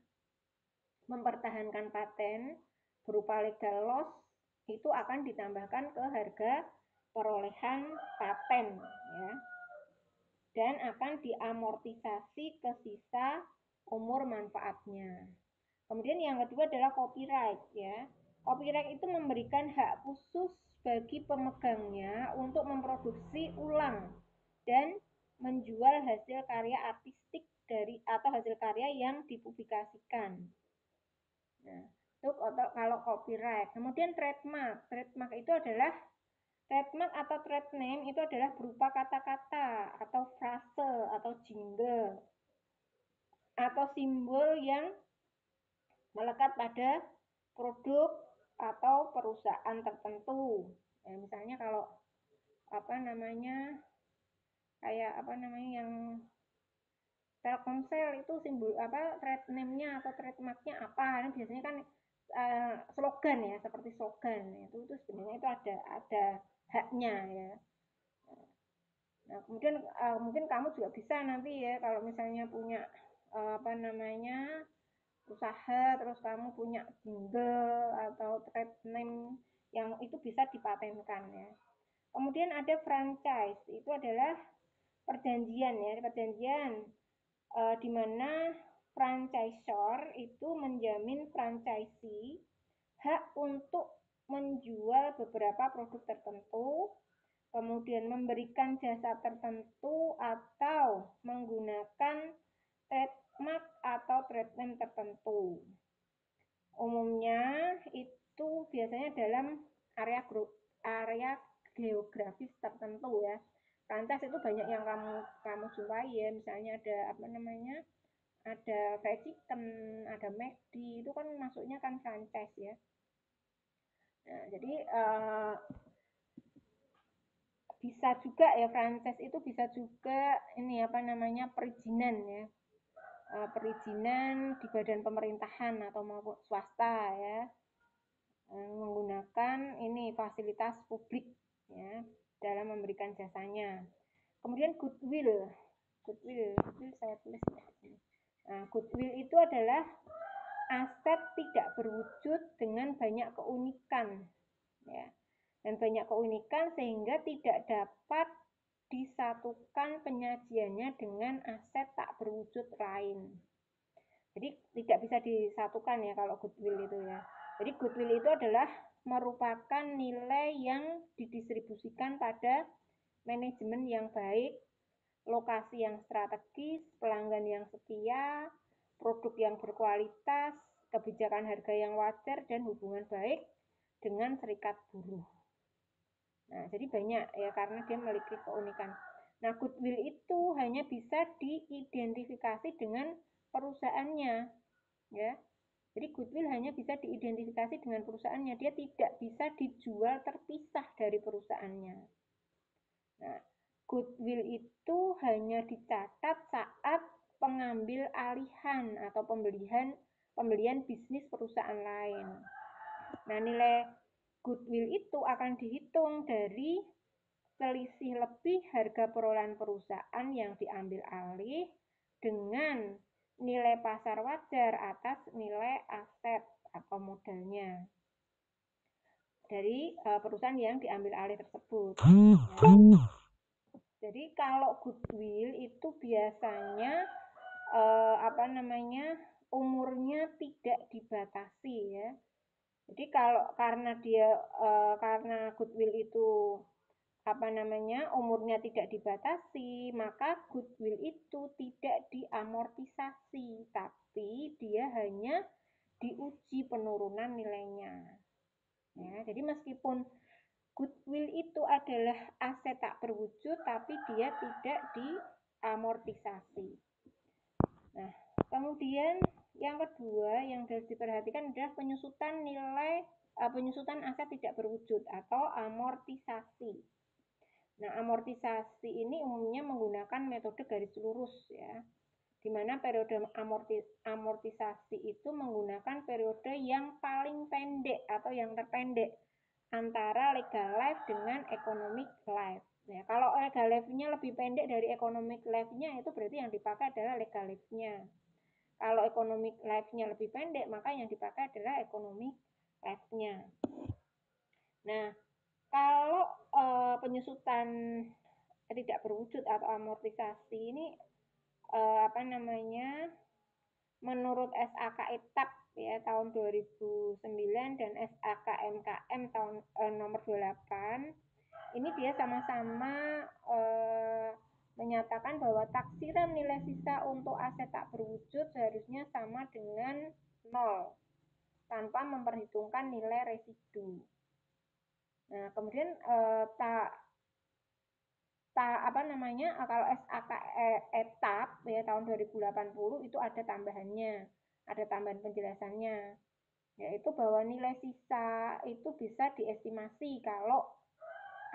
mempertahankan paten berupa legal loss, itu akan ditambahkan ke harga perolehan paten ya, dan akan diamortisasi ke sisa umur manfaatnya. Kemudian yang kedua adalah copyright ya. Copyright itu memberikan hak khusus bagi pemegangnya untuk memproduksi ulang dan menjual hasil karya artistik dari atau hasil karya yang dipublikasikan. Nah, itu kalau copyright. Kemudian trademark. Trademark itu adalah trademark atau trade name itu adalah berupa kata-kata atau frase atau jingle atau simbol yang melekat pada produk atau perusahaan tertentu. Nah, misalnya kalau yang Telkomsel itu simbol trade name-nya atau trademark-nya apa? Ini biasanya kan slogan ya, seperti slogan. Itu sebenarnya itu ada haknya ya. Nah, kemudian mungkin kamu juga bisa nanti ya kalau misalnya punya usaha, terus kamu punya jingle atau trade name yang itu bisa dipatenkan ya. Kemudian ada franchise, itu adalah perjanjian ya, di mana franchisor itu menjamin franchisee hak untuk menjual beberapa produk tertentu, kemudian memberikan jasa tertentu atau menggunakan trademark atau trade name tertentu. Umumnya itu biasanya dalam area geografis tertentu ya. Franchise itu banyak yang kamu jumpai ya, misalnya ada ada fried chicken, ada McD, itu kan masuknya kan franchise ya. Nah, jadi bisa juga ya, franchise itu bisa juga ini apa namanya, perizinan ya. Perizinan di badan pemerintahan atau maupun swasta ya, menggunakan ini fasilitas publik ya dalam memberikan jasanya. Kemudian goodwill saya tulis ya di sini. Nah, goodwill itu adalah aset tidak berwujud dengan banyak keunikan ya, dan banyak keunikan sehingga tidak dapat disatukan penyajiannya dengan aset tak berwujud lain. Jadi tidak bisa disatukan ya kalau goodwill itu ya. Jadi goodwill itu adalah merupakan nilai yang didistribusikan pada manajemen yang baik, lokasi yang strategis, pelanggan yang setia, produk yang berkualitas, kebijakan harga yang wajar, dan hubungan baik dengan serikat buruh. Nah, jadi banyak ya karena dia memiliki keunikan. Nah, goodwill itu hanya bisa diidentifikasi dengan perusahaannya ya. Jadi goodwill hanya bisa diidentifikasi dengan perusahaannya, dia tidak bisa dijual terpisah dari perusahaannya. Nah, goodwill itu hanya dicatat saat pengambil alihan atau pembelian bisnis perusahaan lain. Nah, nilai goodwill itu akan dihitung dari selisih lebih harga perolehan perusahaan yang diambil alih dengan nilai pasar wajar atas nilai aset atau modalnya dari perusahaan yang diambil alih tersebut. Ya. Jadi kalau goodwill itu biasanya umurnya tidak dibatasi ya. Jadi karena goodwill itu umurnya tidak dibatasi, maka goodwill itu tidak diamortisasi, tapi dia hanya diuji penurunan nilainya. Ya, jadi meskipun goodwill itu adalah aset tak berwujud, tapi dia tidak diamortisasi. Nah, kemudian yang kedua yang harus diperhatikan adalah penyusutan aset tidak berwujud atau amortisasi. Nah, amortisasi ini umumnya menggunakan metode garis lurus ya, di mana periode amortisasi itu menggunakan periode yang paling pendek atau yang terpendek antara legal life dengan economic life. Nah, kalau legal life-nya lebih pendek dari economic life-nya, itu berarti yang dipakai adalah legal life-nya. Kalau economic life-nya lebih pendek, maka yang dipakai adalah economic life-nya. Nah, kalau penyusutan tidak berwujud atau amortisasi ini menurut SAK ETAP ya tahun 2009 dan SAK MKM tahun nomor 28, ini dia sama-sama menyatakan bahwa taksiran nilai sisa untuk aset tak berwujud seharusnya sama dengan 0 tanpa memperhitungkan nilai residu. Nah, kemudian kalau SAK ETAP ya tahun 2080 itu ada tambahan penjelasannya, yaitu bahwa nilai sisa itu bisa diestimasi kalau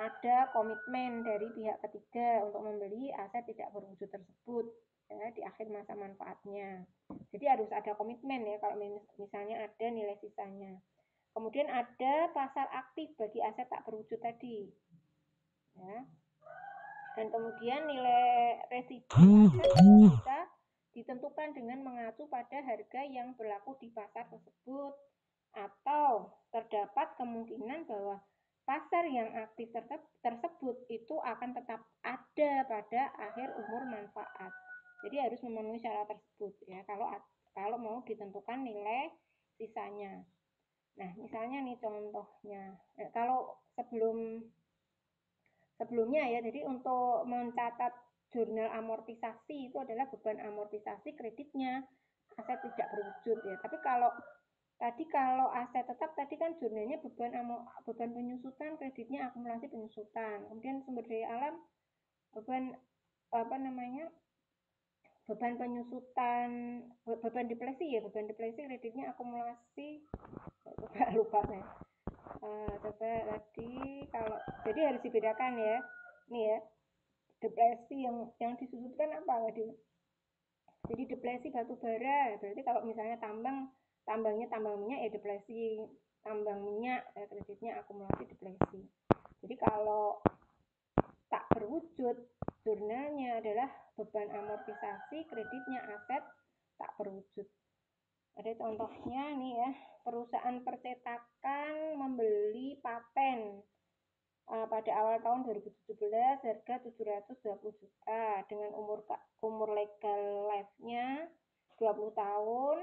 ada komitmen dari pihak ketiga untuk membeli aset tidak berwujud tersebut ya, di akhir masa manfaatnya. Jadi harus ada komitmen ya kalau misalnya ada nilai sisanya. Kemudian ada pasar aktif bagi aset tak berwujud tadi ya. Dan kemudian nilai residu bisa ditentukan dengan mengacu pada harga yang berlaku di pasar tersebut, atau terdapat kemungkinan bahwa pasar yang aktif tersebut itu akan tetap ada pada akhir umur manfaat. Jadi harus memenuhi syarat tersebut ya kalau mau ditentukan nilai sisanya. Nah, misalnya nih contohnya, kalau sebelumnya ya, jadi untuk mencatat jurnal amortisasi itu adalah beban amortisasi kreditnya aset tidak berwujud ya. Tapi kalau aset tetap tadi kan jurnalnya beban penyusutan, kreditnya akumulasi penyusutan. Kemudian sumber daya alam beban beban penyusutan, beban depresi kreditnya akumulasi, lupa saya. Coba tadi kalau jadi harus dibedakan ya. Nih ya, depresi yang disusutkan apa tadi? Jadi depresi batu bara, berarti kalau misalnya tambang minyak ya depresi, tambang minyak kreditnya akumulasi depresi. Jadi kalau tak berwujud, jurnalnya adalah beban amortisasi, kreditnya aset tak berwujud. Ada contohnya nih ya, perusahaan percetakan membeli paten pada awal tahun 2017 harga 720 juta dengan umur legal life-nya 20 tahun.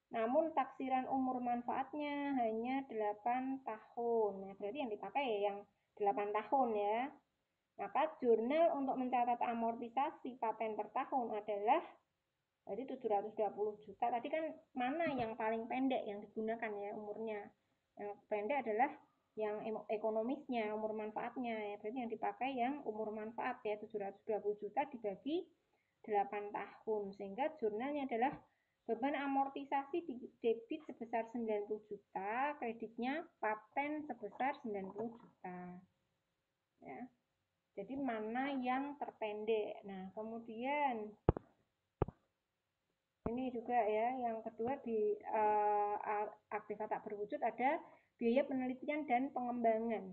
Namun taksiran umur manfaatnya hanya 8 tahun. Nah, berarti yang dipakai ya yang 8 tahun ya. Maka jurnal untuk mencatat amortisasi paten per tahun adalah jadi 720 juta. Tadi kan mana yang paling pendek yang digunakan ya umurnya. Yang pendek adalah yang ekonomisnya, umur manfaatnya ya. Berarti yang dipakai yang umur manfaat ya 720 juta dibagi 8 tahun. Sehingga jurnalnya adalah beban amortisasi debit sebesar 90 juta, kreditnya paten sebesar 90 juta. Ya. Jadi mana yang terpendek. Nah, kemudian ini juga ya, yang kedua di aktiva tak berwujud ada biaya penelitian dan pengembangan.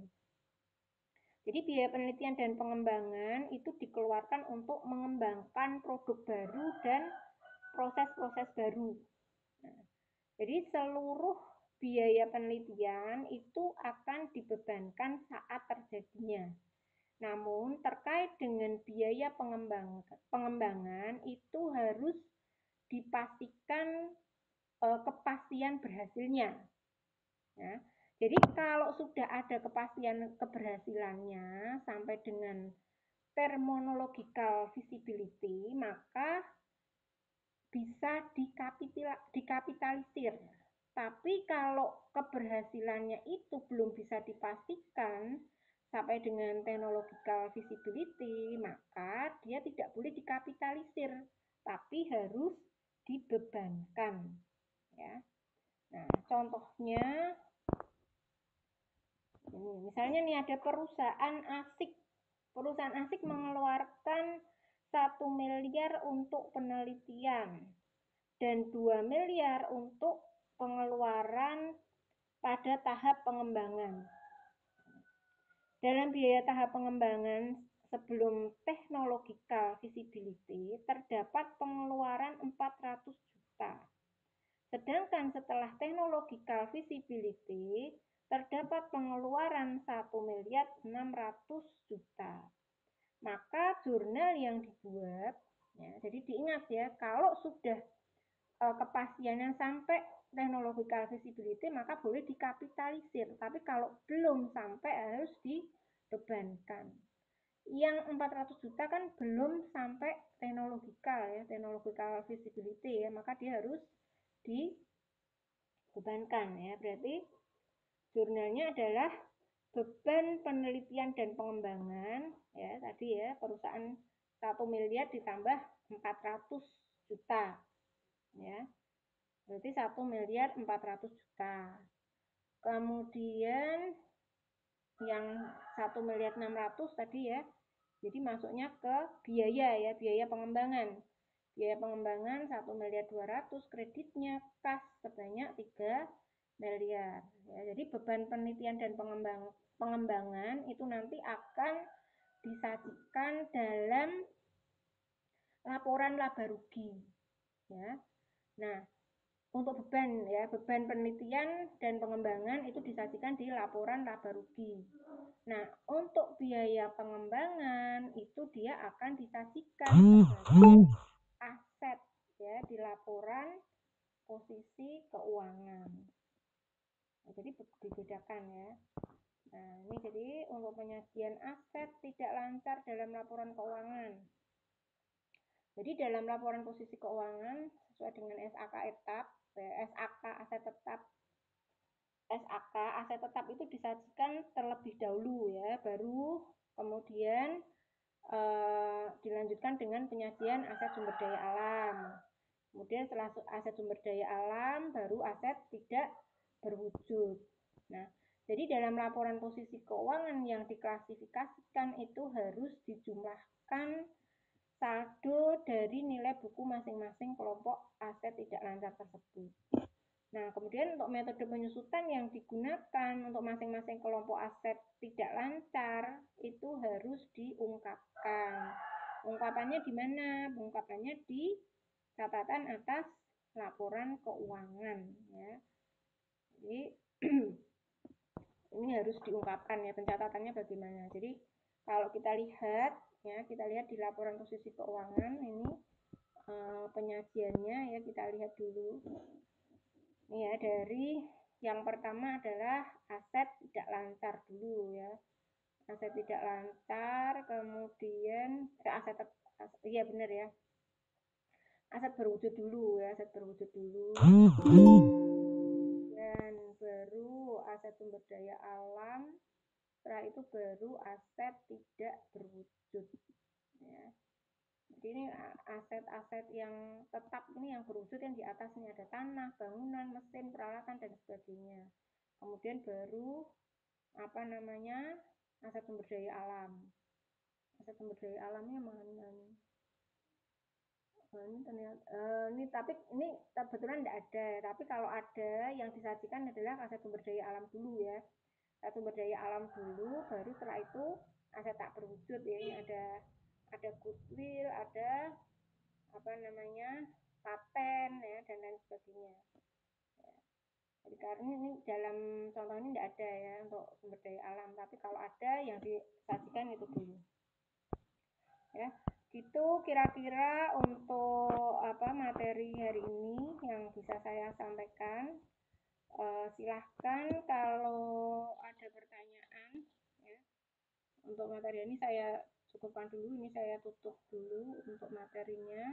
Jadi biaya penelitian dan pengembangan itu dikeluarkan untuk mengembangkan produk baru dan proses-proses baru. Nah, jadi seluruh biaya penelitian itu akan dibebankan saat terjadinya. Namun terkait dengan biaya pengembangan itu harus dipastikan kepastian berhasilnya. Ya. Jadi kalau sudah ada kepastian keberhasilannya sampai dengan terminological feasibility, maka bisa dikapitalisir. Tapi kalau keberhasilannya itu belum bisa dipastikan sampai dengan technological feasibility, maka dia tidak boleh dikapitalisir, tapi harus dibebankan. Ya. Nah, contohnya ini, misalnya nih ada perusahaan asing. Perusahaan asing mengeluarkan 1 miliar untuk penelitian dan 2 miliar untuk pengeluaran pada tahap pengembangan. Dalam biaya tahap pengembangan sebelum technological feasibility terdapat pengeluaran 400 juta. Sedangkan setelah technological feasibility terdapat pengeluaran 1 miliar 600 juta. Maka jurnal yang dibuat, ya, jadi diingat ya, kalau sudah kepastiannya sampai technological feasibility maka boleh dikapitalisir, tapi kalau belum sampai harus dibebankan. Yang 400 juta kan belum sampai technological feasibility ya, maka dia harus dibebankan ya. Berarti jurnalnya adalah beban penelitian dan pengembangan ya, tadi ya, perusahaan 1 miliar ditambah 400 juta ya, berarti 1 miliar 400 juta. Kemudian yang 1 miliar 600 tadi ya, jadi masuknya ke biaya ya, biaya pengembangan. Biaya pengembangan 1 miliar 200, kreditnya kas sebanyak 3 miliar. Ya, jadi beban penelitian dan pengembangan itu nanti akan disajikan dalam laporan laba rugi. Ya. Nah, untuk beban penelitian dan pengembangan itu disajikan di laporan laba rugi. Nah, untuk biaya pengembangan itu dia akan disajikan sebagai aset ya di laporan posisi keuangan. Nah, jadi dibedakan ya. Nah, ini jadi untuk penyajian aset tidak lancar dalam laporan keuangan. Jadi dalam laporan posisi keuangan sesuai dengan SAK etap, SAK aset tetap, SAK aset tetap itu disajikan terlebih dahulu ya, baru kemudian dilanjutkan dengan penyajian aset sumber daya alam. Kemudian setelah aset sumber daya alam, baru aset tidak berwujud. Nah, jadi dalam laporan posisi keuangan yang diklasifikasikan itu harus dijumlahkan saldo dari nilai buku masing-masing kelompok aset tidak lancar tersebut. Nah, kemudian untuk metode penyusutan yang digunakan untuk masing-masing kelompok aset tidak lancar itu harus diungkapkan. Ungkapannya di mana? Ungkapannya di catatan atas laporan keuangan ya. Jadi ini harus diungkapkan ya, pencatatannya bagaimana. Jadi kalau kita lihat ya, kita lihat di laporan posisi keuangan ini penyajiannya ya, kita lihat dulu. Ini ya, dari yang pertama adalah aset tidak lancar dulu ya. Aset tidak lancar, kemudian iya benar ya. Aset berwujud dulu ya, aset berwujud dulu. Dan baru aset sumber daya alam, setelah itu baru aset tidak berwujud ya. Jadi ini aset-aset yang tetap ini yang berwujud yang di atas ini ada tanah, bangunan, mesin, peralatan dan sebagainya. Kemudian baru aset sumber daya alam. Aset sumber daya alamnya mana nih? Ini tapi ini kebetulan tidak ada, tapi kalau ada yang disajikan adalah aset sumber daya alam dulu ya. Aset sumber daya alam dulu, baru setelah itu aset tak berwujud ya. Ini ada goodwill, ada paten ya dan lain sebagainya. Jadi karena ini dalam contoh ini tidak ada ya untuk sumber daya alam, tapi kalau ada yang disajikan itu dulu. Ya, gitu kira-kira untuk materi hari ini yang bisa saya sampaikan. Silahkan kalau ada pertanyaan ya. Untuk materi ini saya cukupkan dulu, ini saya tutup dulu untuk materinya.